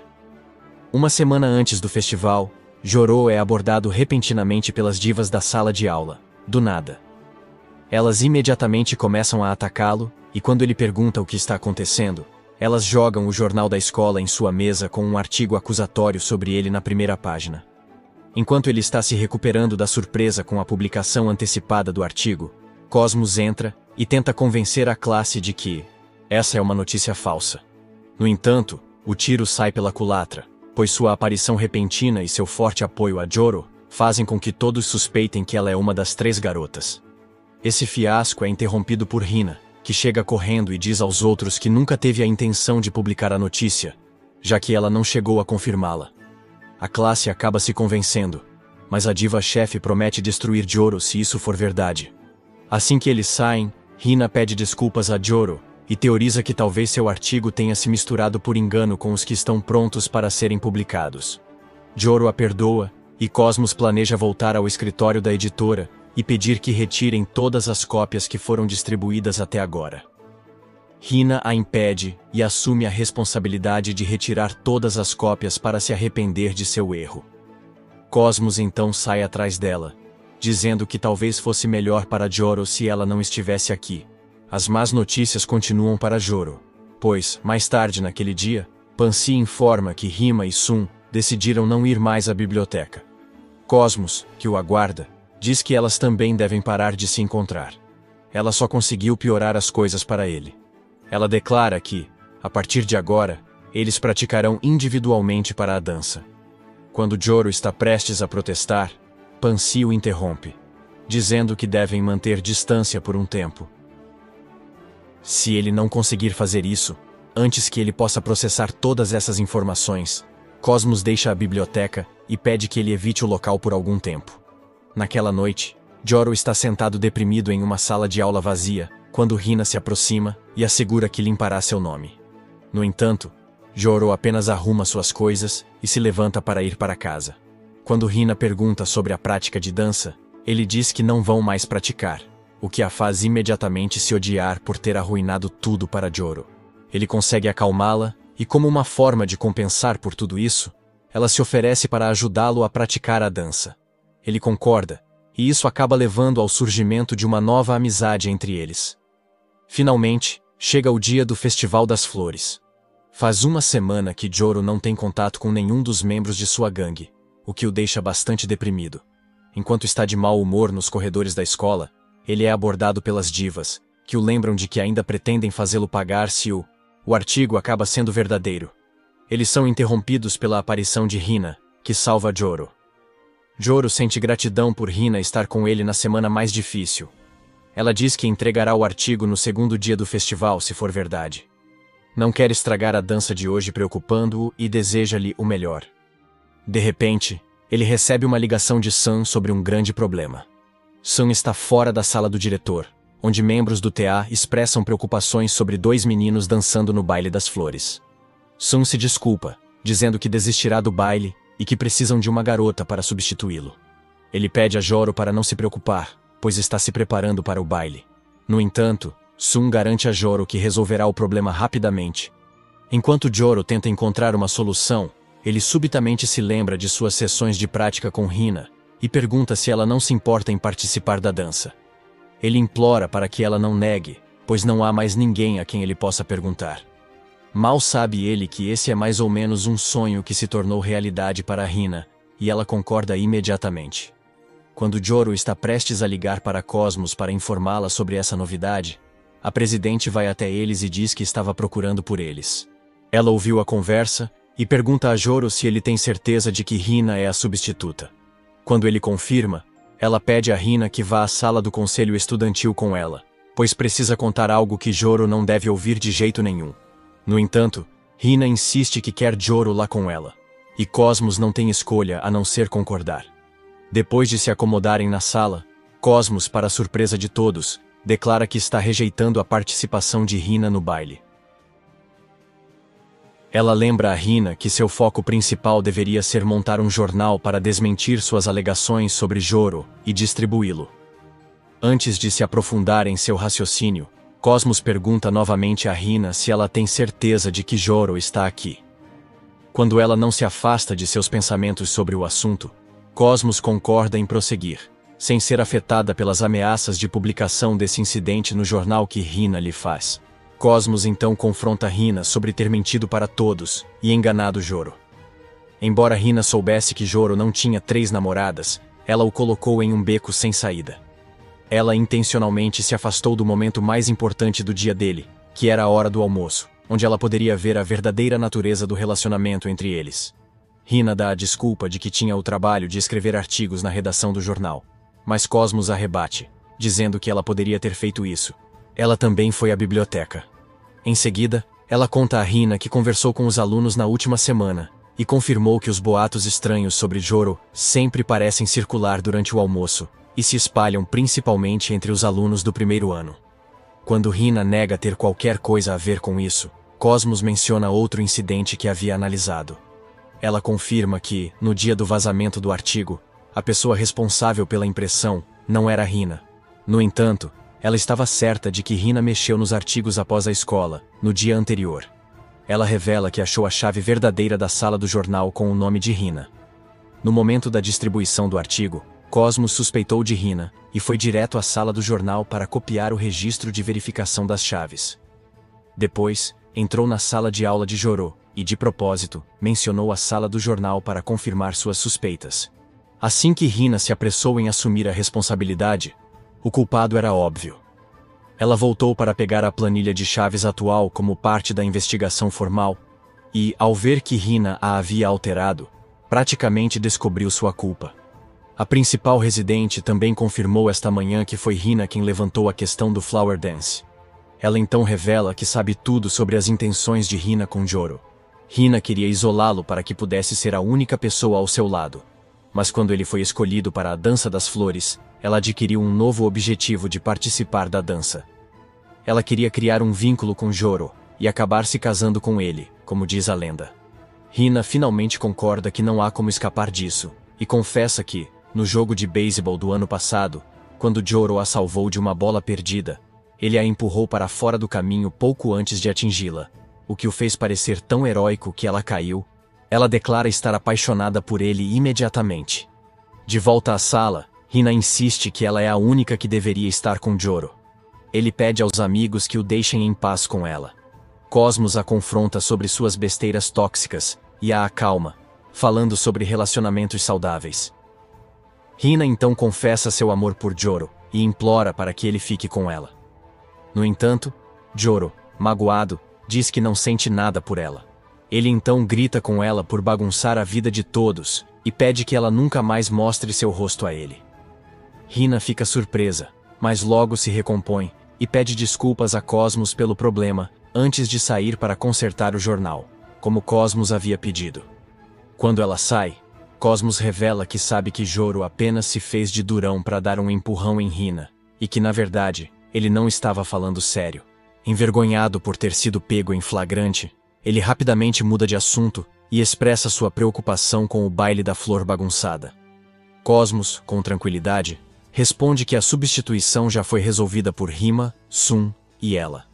Uma semana antes do festival, Joro é abordado repentinamente pelas divas da sala de aula, do nada. Elas imediatamente começam a atacá-lo, e quando ele pergunta o que está acontecendo, elas jogam o jornal da escola em sua mesa com um artigo acusatório sobre ele na primeira página. Enquanto ele está se recuperando da surpresa com a publicação antecipada do artigo, Cosmos entra e tenta convencer a classe de que essa é uma notícia falsa. No entanto, o tiro sai pela culatra, pois sua aparição repentina e seu forte apoio a Joro fazem com que todos suspeitem que ela é uma das 3 garotas. Esse fiasco é interrompido por Hina, que chega correndo e diz aos outros que nunca teve a intenção de publicar a notícia, já que ela não chegou a confirmá-la. A classe acaba se convencendo, mas a diva-chefe promete destruir Joro se isso for verdade. Assim que eles saem, Hina pede desculpas a Joro e teoriza que talvez seu artigo tenha se misturado por engano com os que estão prontos para serem publicados. Joro a perdoa e Cosmos planeja voltar ao escritório da editora e pedir que retirem todas as cópias que foram distribuídas até agora. Hina a impede e assume a responsabilidade de retirar todas as cópias para se arrepender de seu erro. Cosmos então sai atrás dela, dizendo que talvez fosse melhor para Joro se ela não estivesse aqui. As más notícias continuam para Joro, pois, mais tarde naquele dia, Pansy informa que Rima e Sun decidiram não ir mais à biblioteca. Cosmos, que o aguarda, diz que elas também devem parar de se encontrar. Ela só conseguiu piorar as coisas para ele. Ela declara que, a partir de agora, eles praticarão individualmente para a dança. Quando Joro está prestes a protestar, Pansy o interrompe, dizendo que devem manter distância por um tempo. Se ele não conseguir fazer isso, antes que ele possa processar todas essas informações, Cosmos deixa a biblioteca e pede que ele evite o local por algum tempo. Naquela noite, Joro está sentado deprimido em uma sala de aula vazia, quando Hina se aproxima e assegura que limpará seu nome. No entanto, Joro apenas arruma suas coisas e se levanta para ir para casa. Quando Hina pergunta sobre a prática de dança, ele diz que não vão mais praticar, o que a faz imediatamente se odiar por ter arruinado tudo para Joro. Ele consegue acalmá-la e, como uma forma de compensar por tudo isso, ela se oferece para ajudá-lo a praticar a dança. Ele concorda, e isso acaba levando ao surgimento de uma nova amizade entre eles. Finalmente, chega o dia do Festival das Flores. Faz uma semana que Joro não tem contato com nenhum dos membros de sua gangue, o que o deixa bastante deprimido. Enquanto está de mau humor nos corredores da escola, ele é abordado pelas divas, que o lembram de que ainda pretendem fazê-lo pagar se o artigo acaba sendo verdadeiro. Eles são interrompidos pela aparição de Hina, que salva Joro. Joro sente gratidão por Hina estar com ele na semana mais difícil. Ela diz que entregará o artigo no segundo dia do festival se for verdade. Não quer estragar a dança de hoje preocupando-o e deseja-lhe o melhor. De repente, ele recebe uma ligação de Sun sobre um grande problema. Sun está fora da sala do diretor, onde membros do TA expressam preocupações sobre 2 meninos dançando no baile das flores. Sun se desculpa, dizendo que desistirá do baile e que precisam de uma garota para substituí-lo. Ele pede a Joro para não se preocupar, pois está se preparando para o baile. No entanto, Sun garante a Joro que resolverá o problema rapidamente. Enquanto Joro tenta encontrar uma solução, ele subitamente se lembra de suas sessões de prática com Hina e pergunta se ela não se importa em participar da dança. Ele implora para que ela não negue, pois não há mais ninguém a quem ele possa perguntar. Mal sabe ele que esse é mais ou menos um sonho que se tornou realidade para Hina, e ela concorda imediatamente. Quando Joro está prestes a ligar para Cosmos para informá-la sobre essa novidade, a presidente vai até eles e diz que estava procurando por eles. Ela ouviu a conversa e pergunta a Joro se ele tem certeza de que Hina é a substituta. Quando ele confirma, ela pede a Hina que vá à sala do conselho estudantil com ela, pois precisa contar algo que Joro não deve ouvir de jeito nenhum. No entanto, Hina insiste que quer Joro lá com ela, e Cosmos não tem escolha a não ser concordar. Depois de se acomodarem na sala, Cosmos, para surpresa de todos, declara que está rejeitando a participação de Hina no baile. Ela lembra a Hina que seu foco principal deveria ser montar um jornal para desmentir suas alegações sobre Joro e distribuí-lo. Antes de se aprofundar em seu raciocínio, Cosmos pergunta novamente a Hina se ela tem certeza de que Joro está aqui. Quando ela não se afasta de seus pensamentos sobre o assunto, Cosmos concorda em prosseguir, sem ser afetada pelas ameaças de publicação desse incidente no jornal que Hina lhe faz. Cosmos então confronta Hina sobre ter mentido para todos e enganado Joro. Embora Hina soubesse que Joro não tinha 3 namoradas, ela o colocou em um beco sem saída. Ela intencionalmente se afastou do momento mais importante do dia dele, que era a hora do almoço, onde ela poderia ver a verdadeira natureza do relacionamento entre eles. Hina dá a desculpa de que tinha o trabalho de escrever artigos na redação do jornal, mas Cosmos a rebate, dizendo que ela poderia ter feito isso. Ela também foi à biblioteca. Em seguida, ela conta a Hina que conversou com os alunos na última semana e confirmou que os boatos estranhos sobre Joro sempre parecem circular durante o almoço e se espalham principalmente entre os alunos do primeiro ano. Quando Hina nega ter qualquer coisa a ver com isso, Cosmos menciona outro incidente que havia analisado. Ela confirma que, no dia do vazamento do artigo, a pessoa responsável pela impressão não era Hina. No entanto, ela estava certa de que Hina mexeu nos artigos após a escola, no dia anterior. Ela revela que achou a chave verdadeira da sala do jornal com o nome de Hina. No momento da distribuição do artigo, Cosmos suspeitou de Hina e foi direto à sala do jornal para copiar o registro de verificação das chaves. Depois, entrou na sala de aula de Joro e, de propósito, mencionou a sala do jornal para confirmar suas suspeitas. Assim que Hina se apressou em assumir a responsabilidade, o culpado era óbvio. Ela voltou para pegar a planilha de chaves atual como parte da investigação formal e, ao ver que Hina a havia alterado, praticamente descobriu sua culpa. A principal residente também confirmou esta manhã que foi Hina quem levantou a questão do Flower Dance. Ela então revela que sabe tudo sobre as intenções de Hina com Joro. Hina queria isolá-lo para que pudesse ser a única pessoa ao seu lado. Mas quando ele foi escolhido para a Dança das Flores, ela adquiriu um novo objetivo de participar da dança. Ela queria criar um vínculo com Joro e acabar se casando com ele, como diz a lenda. Hina finalmente concorda que não há como escapar disso, e confessa que, no jogo de beisebol do ano passado, quando Joro a salvou de uma bola perdida, ele a empurrou para fora do caminho pouco antes de atingi-la, o que o fez parecer tão heróico que ela caiu. Ela declara estar apaixonada por ele imediatamente. De volta à sala, Hina insiste que ela é a única que deveria estar com Joro. Ele pede aos amigos que o deixem em paz com ela. Cosmos a confronta sobre suas besteiras tóxicas e a acalma, falando sobre relacionamentos saudáveis. Hina então confessa seu amor por Joro e implora para que ele fique com ela. No entanto, Joro, magoado, diz que não sente nada por ela. Ele então grita com ela por bagunçar a vida de todos e pede que ela nunca mais mostre seu rosto a ele. Hina fica surpresa, mas logo se recompõe e pede desculpas a Cosmos pelo problema antes de sair para consertar o jornal, como Cosmos havia pedido. Quando ela sai, Cosmos revela que sabe que Joro apenas se fez de durão para dar um empurrão em Hina, e que na verdade, ele não estava falando sério. Envergonhado por ter sido pego em flagrante, ele rapidamente muda de assunto e expressa sua preocupação com o baile da flor bagunçada. Cosmos, com tranquilidade, responde que a substituição já foi resolvida por Rima, Sun e ela.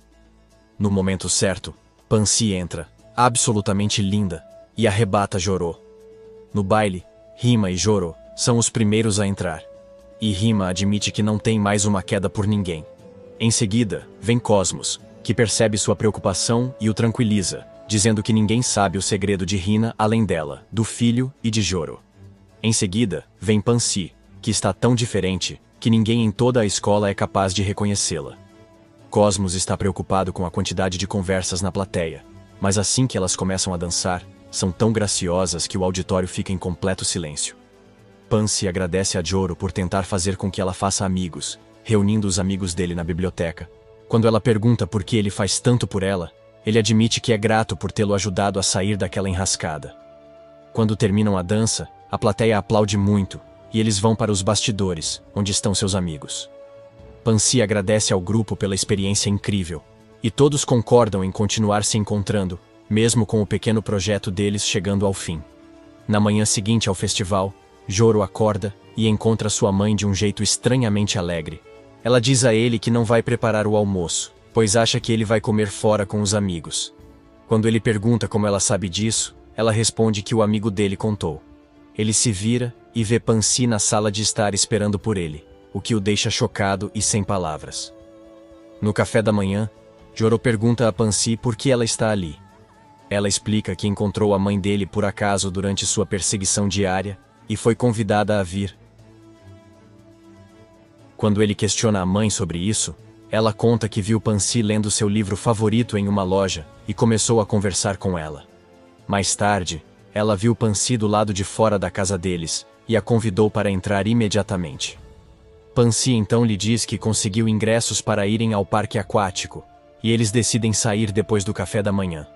No momento certo, Pansy entra, absolutamente linda, e arrebata Joro. No baile, Rima e Joro são os primeiros a entrar, e Rima admite que não tem mais uma queda por ninguém. Em seguida, vem Cosmos, que percebe sua preocupação e o tranquiliza, dizendo que ninguém sabe o segredo de Hina além dela, do filho e de Joro. Em seguida, vem Pansy, que está tão diferente que ninguém em toda a escola é capaz de reconhecê-la. Cosmos está preocupado com a quantidade de conversas na plateia, mas assim que elas começam a dançar, são tão graciosas que o auditório fica em completo silêncio. Pansy agradece a Joro por tentar fazer com que ela faça amigos, reunindo os amigos dele na biblioteca. Quando ela pergunta por que ele faz tanto por ela, ele admite que é grato por tê-lo ajudado a sair daquela enrascada. Quando terminam a dança, a plateia aplaude muito, e eles vão para os bastidores, onde estão seus amigos. Pansy agradece ao grupo pela experiência incrível, e todos concordam em continuar se encontrando, mesmo com o pequeno projeto deles chegando ao fim. Na manhã seguinte ao festival, Joro acorda e encontra sua mãe de um jeito estranhamente alegre. Ela diz a ele que não vai preparar o almoço, pois acha que ele vai comer fora com os amigos. Quando ele pergunta como ela sabe disso, ela responde que o amigo dele contou. Ele se vira e vê Pansy na sala de estar esperando por ele, o que o deixa chocado e sem palavras. No café da manhã, Joro pergunta a Pansy por que ela está ali. Ela explica que encontrou a mãe dele por acaso durante sua perseguição diária e foi convidada a vir. Quando ele questiona a mãe sobre isso, ela conta que viu Pansy lendo seu livro favorito em uma loja e começou a conversar com ela. Mais tarde, ela viu Pansy do lado de fora da casa deles e a convidou para entrar imediatamente. Pansy então lhe diz que conseguiu ingressos para irem ao parque aquático, e eles decidem sair depois do café da manhã.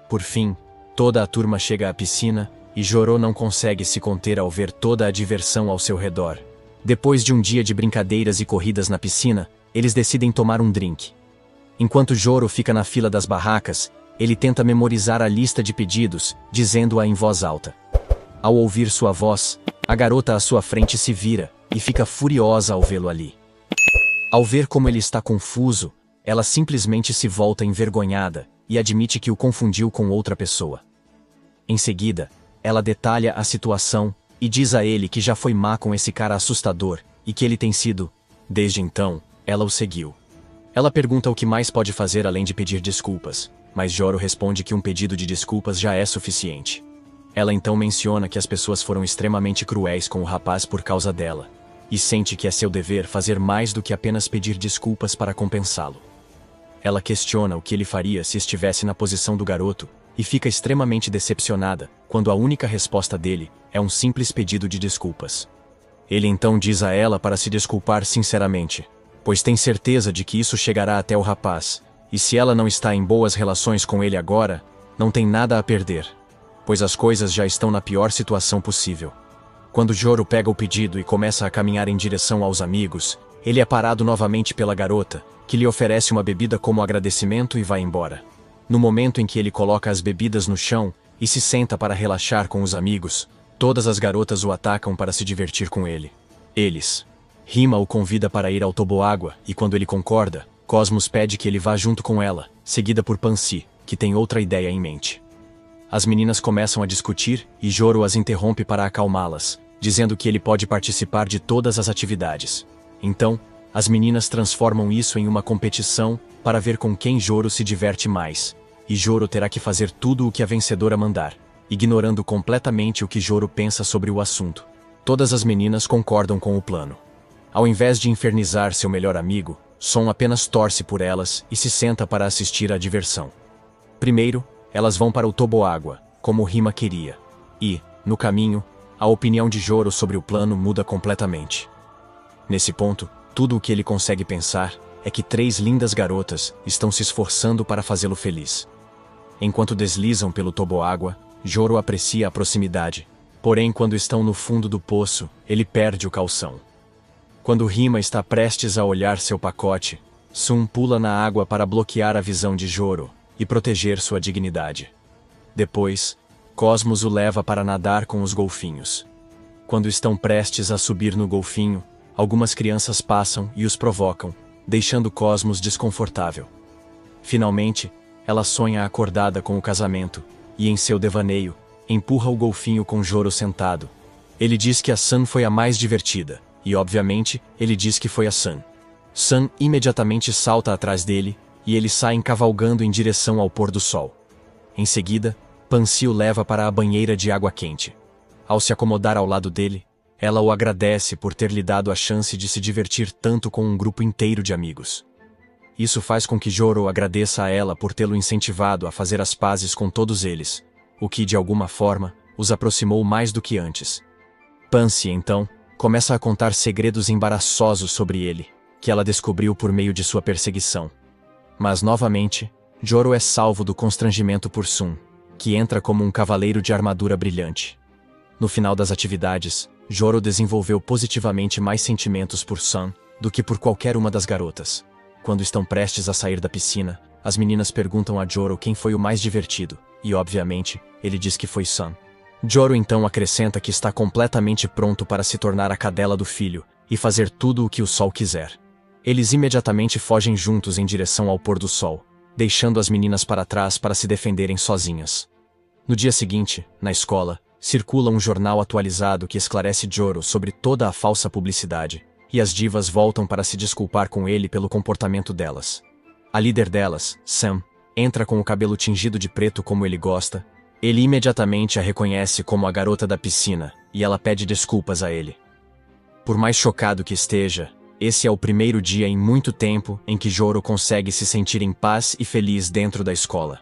Por fim, toda a turma chega à piscina e Joro não consegue se conter ao ver toda a diversão ao seu redor. Depois de um dia de brincadeiras e corridas na piscina, eles decidem tomar um drink. Enquanto Joro fica na fila das barracas, ele tenta memorizar a lista de pedidos, dizendo-a em voz alta. Ao ouvir sua voz, a garota à sua frente se vira e fica furiosa ao vê-lo ali. Ao ver como ele está confuso, ela simplesmente se volta envergonhada e admite que o confundiu com outra pessoa. Em seguida, ela detalha a situação e diz a ele que já foi má com esse cara assustador e que ele tem sido. Desde então, ela o seguiu. Ela pergunta o que mais pode fazer além de pedir desculpas, mas Joro responde que um pedido de desculpas já é suficiente. Ela então menciona que as pessoas foram extremamente cruéis com o rapaz por causa dela, e sente que é seu dever fazer mais do que apenas pedir desculpas para compensá-lo. Ela questiona o que ele faria se estivesse na posição do garoto, e fica extremamente decepcionada quando a única resposta dele é um simples pedido de desculpas. Ele então diz a ela para se desculpar sinceramente, pois tem certeza de que isso chegará até o rapaz, e se ela não está em boas relações com ele agora, não tem nada a perder, pois as coisas já estão na pior situação possível. Quando Joro pega o pedido e começa a caminhar em direção aos amigos, ele é parado novamente pela garota, que lhe oferece uma bebida como agradecimento e vai embora. No momento em que ele coloca as bebidas no chão e se senta para relaxar com os amigos, todas as garotas o atacam para se divertir com ele. Rima o convida para ir ao toboágua e quando ele concorda, Cosmos pede que ele vá junto com ela, seguida por Pansy, que tem outra ideia em mente. As meninas começam a discutir e Joro as interrompe para acalmá-las, dizendo que ele pode participar de todas as atividades. Então, as meninas transformam isso em uma competição para ver com quem Joro se diverte mais, e Joro terá que fazer tudo o que a vencedora mandar, ignorando completamente o que Joro pensa sobre o assunto. Todas as meninas concordam com o plano. Ao invés de infernizar seu melhor amigo, Son apenas torce por elas e se senta para assistir à diversão. Primeiro, elas vão para o toboágua, como Rima queria, e, no caminho, a opinião de Joro sobre o plano muda completamente. Nesse ponto, tudo o que ele consegue pensar é que 3 lindas garotas estão se esforçando para fazê-lo feliz. Enquanto deslizam pelo toboágua, Joro aprecia a proximidade, porém quando estão no fundo do poço, ele perde o calção. Quando Rima está prestes a olhar seu pacote, Sun pula na água para bloquear a visão de Joro e proteger sua dignidade. Depois, Cosmos o leva para nadar com os golfinhos. Quando estão prestes a subir no golfinho, algumas crianças passam e os provocam, deixando Cosmos desconfortável. Finalmente, ela sonha acordada com o casamento, e em seu devaneio, empurra o golfinho com Joro sentado. Ele diz que a Sun foi a mais divertida, e obviamente, ele diz que foi a Sun. Sun imediatamente salta atrás dele, e eles saem cavalgando em direção ao pôr do sol. Em seguida, Pansy o leva para a banheira de água quente. Ao se acomodar ao lado dele, ela o agradece por ter lhe dado a chance de se divertir tanto com um grupo inteiro de amigos. Isso faz com que Joro agradeça a ela por tê-lo incentivado a fazer as pazes com todos eles, o que, de alguma forma, os aproximou mais do que antes. Pansy, então, começa a contar segredos embaraçosos sobre ele, que ela descobriu por meio de sua perseguição. Mas, novamente, Joro é salvo do constrangimento por Sun, que entra como um cavaleiro de armadura brilhante. No final das atividades, Joro desenvolveu positivamente mais sentimentos por Sun do que por qualquer uma das garotas. Quando estão prestes a sair da piscina, as meninas perguntam a Joro quem foi o mais divertido, e obviamente, ele diz que foi Sun. Joro então acrescenta que está completamente pronto para se tornar a cadela do filho e fazer tudo o que o sol quiser. Eles imediatamente fogem juntos em direção ao pôr do sol, deixando as meninas para trás para se defenderem sozinhas. No dia seguinte, na escola, circula um jornal atualizado que esclarece Joro sobre toda a falsa publicidade, e as divas voltam para se desculpar com ele pelo comportamento delas. A líder delas, Sam, entra com o cabelo tingido de preto como ele gosta. Ele imediatamente a reconhece como a garota da piscina, e ela pede desculpas a ele. Por mais chocado que esteja, Esse é o primeiro dia em muito tempo em que Joro consegue se sentir em paz e feliz dentro da escola.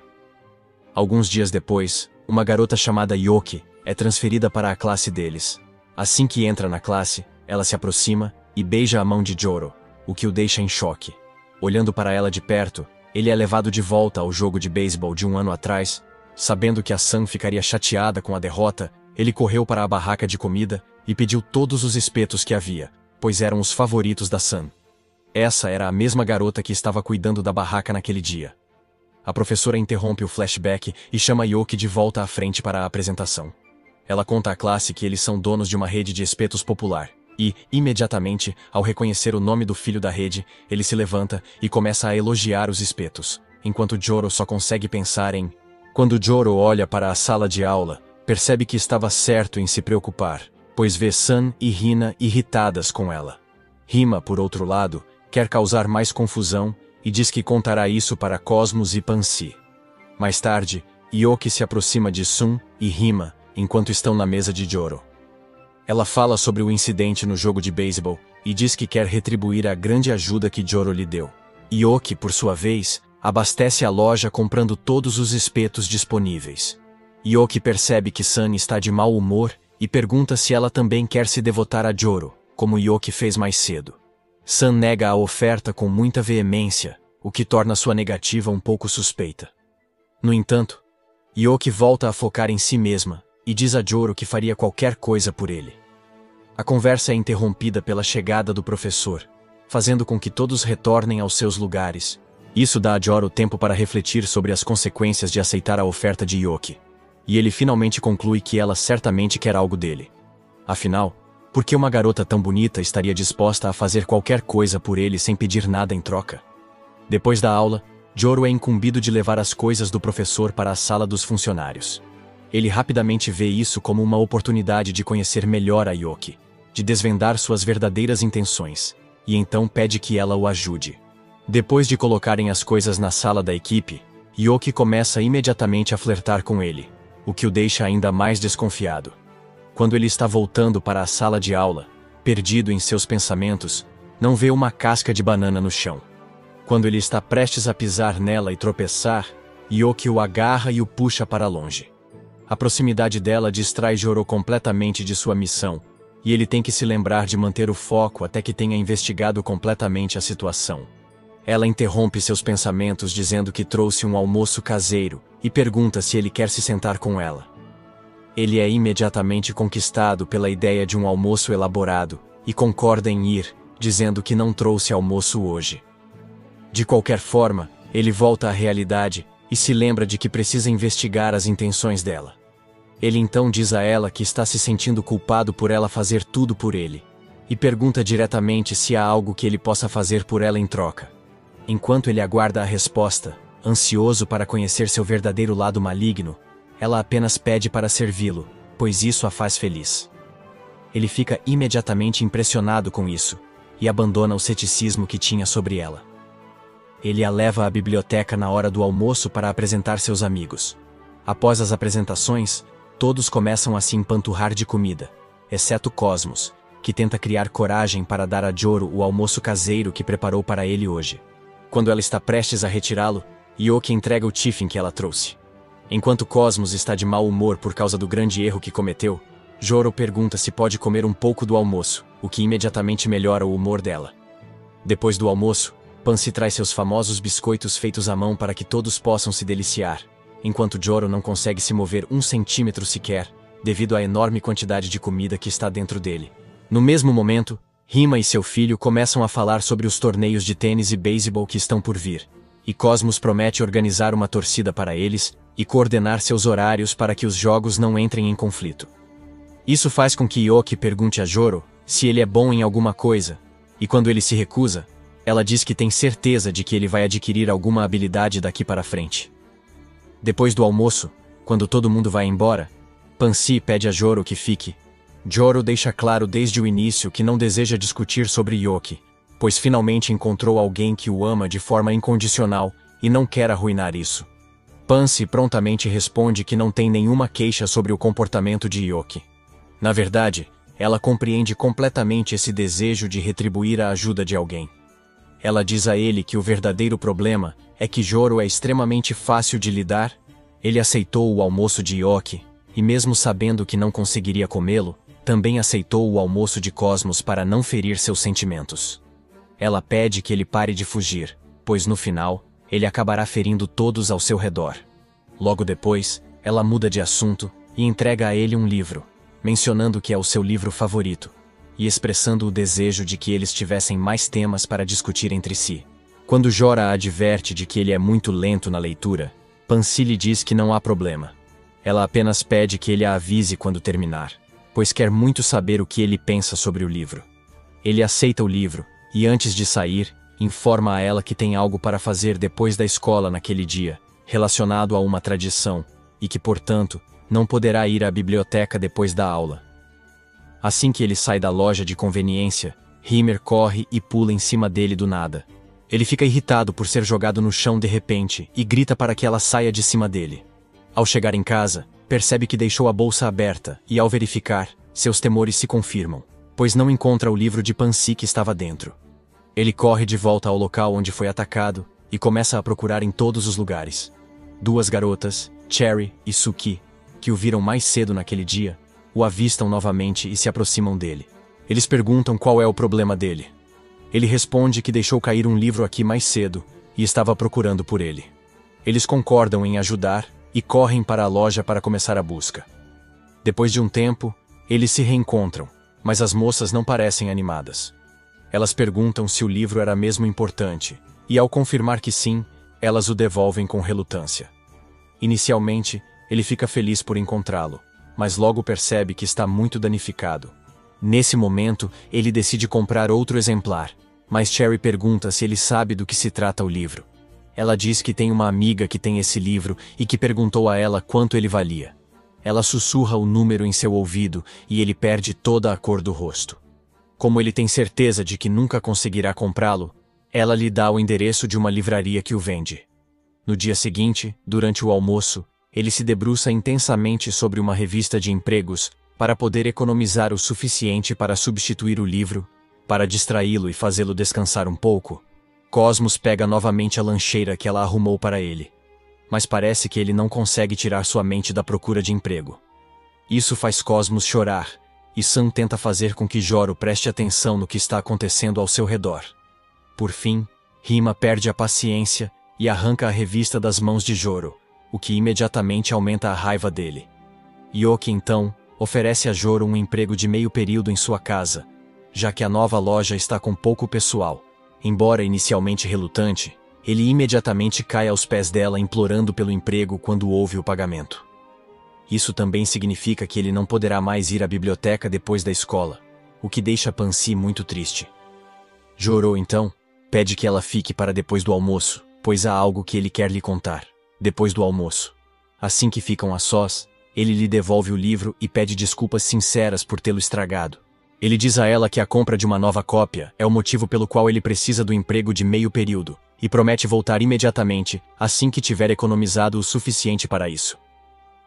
Alguns dias depois, uma garota chamada Yoki é transferida para a classe deles. Assim que entra na classe, ela se aproxima e beija a mão de Joro, o que o deixa em choque. Olhando para ela de perto, ele é levado de volta ao jogo de beisebol de um ano atrás. Sabendo que a Sun ficaria chateada com a derrota, ele correu para a barraca de comida e pediu todos os espetos que havia, pois eram os favoritos da Sun. Essa era a mesma garota que estava cuidando da barraca naquele dia. A professora interrompe o flashback e chama Yoki de volta à frente para a apresentação. Ela conta à classe que eles são donos de uma rede de espetos popular, e, imediatamente, ao reconhecer o nome do filho da rede, ele se levanta e começa a elogiar os espetos, enquanto Joro só consegue pensar em... Quando Joro olha para a sala de aula, percebe que estava certo em se preocupar, pois vê Sun e Hina irritadas com ela. Hima, por outro lado, quer causar mais confusão e diz que contará isso para Cosmos e Pansy. Mais tarde, Yoki se aproxima de Sun e Hima enquanto estão na mesa de Joro. Ela fala sobre o incidente no jogo de beisebol e diz que quer retribuir a grande ajuda que Joro lhe deu. Yoki, por sua vez, abastece a loja comprando todos os espetos disponíveis. Yoki percebe que Sun está de mau humor e pergunta se ela também quer se devotar a Joro, como Yoki fez mais cedo. Sun nega a oferta com muita veemência, o que torna sua negativa um pouco suspeita. No entanto, Yoki volta a focar em si mesma e diz a Joro que faria qualquer coisa por ele. A conversa é interrompida pela chegada do professor, fazendo com que todos retornem aos seus lugares. Isso dá a Joro tempo para refletir sobre as consequências de aceitar a oferta de Yoki. E ele finalmente conclui que ela certamente quer algo dele. Afinal, por que uma garota tão bonita estaria disposta a fazer qualquer coisa por ele sem pedir nada em troca? Depois da aula, Joro é incumbido de levar as coisas do professor para a sala dos funcionários. Ele rapidamente vê isso como uma oportunidade de conhecer melhor a Yoki, de desvendar suas verdadeiras intenções, e então pede que ela o ajude. Depois de colocarem as coisas na sala da equipe, Yoki começa imediatamente a flertar com ele, o que o deixa ainda mais desconfiado. Quando ele está voltando para a sala de aula, perdido em seus pensamentos, não vê uma casca de banana no chão. Quando ele está prestes a pisar nela e tropeçar, Yoki o agarra e o puxa para longe. A proximidade dela distrai Joro completamente de sua missão, e ele tem que se lembrar de manter o foco até que tenha investigado completamente a situação. Ela interrompe seus pensamentos dizendo que trouxe um almoço caseiro e pergunta se ele quer se sentar com ela. Ele é imediatamente conquistado pela ideia de um almoço elaborado e concorda em ir, dizendo que não trouxe almoço hoje. De qualquer forma, ele volta à realidade e se lembra de que precisa investigar as intenções dela. Ele então diz a ela que está se sentindo culpado por ela fazer tudo por ele, e pergunta diretamente se há algo que ele possa fazer por ela em troca. Enquanto ele aguarda a resposta, ansioso para conhecer seu verdadeiro lado maligno, ela apenas pede para servi-lo, pois isso a faz feliz. Ele fica imediatamente impressionado com isso, e abandona o ceticismo que tinha sobre ela. Ele a leva à biblioteca na hora do almoço para apresentar seus amigos. Após as apresentações, todos começam a se empanturrar de comida, exceto Cosmos, que tenta criar coragem para dar a Joro o almoço caseiro que preparou para ele hoje. Quando ela está prestes a retirá-lo, Yoki entrega o tiffin que ela trouxe. Enquanto Cosmos está de mau humor por causa do grande erro que cometeu, Joro pergunta se pode comer um pouco do almoço, o que imediatamente melhora o humor dela. Depois do almoço, Pansy traz seus famosos biscoitos feitos à mão para que todos possam se deliciar, enquanto Joro não consegue se mover 1 centímetro sequer, devido à enorme quantidade de comida que está dentro dele. No mesmo momento, Hima e seu filho começam a falar sobre os torneios de tênis e beisebol que estão por vir, e Cosmos promete organizar uma torcida para eles e coordenar seus horários para que os jogos não entrem em conflito. Isso faz com que Yoki pergunte a Joro se ele é bom em alguma coisa, e quando ele se recusa, ela diz que tem certeza de que ele vai adquirir alguma habilidade daqui para frente. Depois do almoço, quando todo mundo vai embora, Pansy pede a Joro que fique. Joro deixa claro desde o início que não deseja discutir sobre Yoki, pois finalmente encontrou alguém que o ama de forma incondicional e não quer arruinar isso. Pansy prontamente responde que não tem nenhuma queixa sobre o comportamento de Yoki. Na verdade, Ela compreende completamente esse desejo de retribuir a ajuda de alguém. Ela diz a ele que o verdadeiro problema é que Joro é extremamente fácil de lidar. Ele aceitou o almoço de Yoki, e mesmo sabendo que não conseguiria comê-lo, também aceitou o almoço de Cosmos para não ferir seus sentimentos. Ela pede que ele pare de fugir, pois no final, ele acabará ferindo todos ao seu redor. Logo depois, ela muda de assunto e entrega a ele um livro, mencionando que é o seu livro favorito, e expressando o desejo de que eles tivessem mais temas para discutir entre si. Quando Jora a adverte de que ele é muito lento na leitura, Pansy lhe diz que não há problema. Ela apenas pede que ele a avise quando terminar, pois quer muito saber o que ele pensa sobre o livro. Ele aceita o livro, e antes de sair, informa a ela que tem algo para fazer depois da escola naquele dia, relacionado a uma tradição, e que, portanto, não poderá ir à biblioteca depois da aula. Assim que ele sai da loja de conveniência, Himer corre e pula em cima dele do nada. Ele fica irritado por ser jogado no chão de repente e grita para que ela saia de cima dele. Ao chegar em casa, percebe que deixou a bolsa aberta e, ao verificar, seus temores se confirmam, pois não encontra o livro de Pansy que estava dentro. Ele corre de volta ao local onde foi atacado e começa a procurar em todos os lugares. Duas garotas, Cherry e Suki, que o viram mais cedo naquele dia, o avistam novamente e se aproximam dele. Eles perguntam qual é o problema dele. Ele responde que deixou cair um livro aqui mais cedo e estava procurando por ele. Eles concordam em ajudar e correm para a loja para começar a busca. Depois de um tempo, eles se reencontram, mas as moças não parecem animadas. Elas perguntam se o livro era mesmo importante, e ao confirmar que sim, elas o devolvem com relutância. Inicialmente, ele fica feliz por encontrá-lo, mas logo percebe que está muito danificado. Nesse momento, ele decide comprar outro exemplar, mas Cherry pergunta se ele sabe do que se trata o livro. Ela diz que tem uma amiga que tem esse livro e que perguntou a ela quanto ele valia. Ela sussurra o número em seu ouvido e ele perde toda a cor do rosto. Como ele tem certeza de que nunca conseguirá comprá-lo, ela lhe dá o endereço de uma livraria que o vende. No dia seguinte, durante o almoço, ele se debruça intensamente sobre uma revista de empregos para poder economizar o suficiente para substituir o livro. Para distraí-lo e fazê-lo descansar um pouco, Cosmos pega novamente a lancheira que ela arrumou para ele. Mas parece que ele não consegue tirar sua mente da procura de emprego. Isso faz Cosmos chorar, e Sam tenta fazer com que Joro preste atenção no que está acontecendo ao seu redor. Por fim, Rima perde a paciência e arranca a revista das mãos de Joro, o que imediatamente aumenta a raiva dele. Yoki, então, oferece a Joro um emprego de meio período em sua casa, já que a nova loja está com pouco pessoal. Embora inicialmente relutante, ele imediatamente cai aos pés dela implorando pelo emprego quando ouve o pagamento. Isso também significa que ele não poderá mais ir à biblioteca depois da escola, o que deixa Pansy muito triste. Joro, então, pede que ela fique para depois do almoço, pois há algo que ele quer lhe contar. Depois do almoço, assim que ficam a sós, ele lhe devolve o livro e pede desculpas sinceras por tê-lo estragado. Ele diz a ela que a compra de uma nova cópia é o motivo pelo qual ele precisa do emprego de meio período, e promete voltar imediatamente, assim que tiver economizado o suficiente para isso.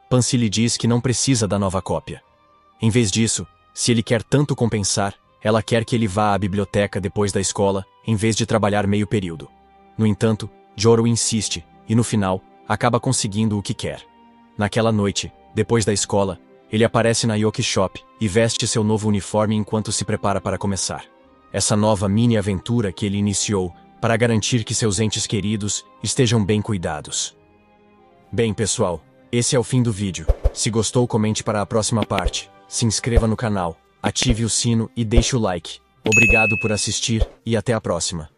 Pansy lhe diz que não precisa da nova cópia. Em vez disso, se ele quer tanto compensar, ela quer que ele vá à biblioteca depois da escola, em vez de trabalhar meio período. No entanto, Joro insiste, e no final, acaba conseguindo o que quer. Naquela noite, depois da escola, ele aparece na Yoki Shop e veste seu novo uniforme enquanto se prepara para começar essa nova mini-aventura que ele iniciou para garantir que seus entes queridos estejam bem cuidados. Bem, pessoal, esse é o fim do vídeo. Se gostou, comente para a próxima parte, se inscreva no canal, ative o sino e deixe o like. Obrigado por assistir e até a próxima.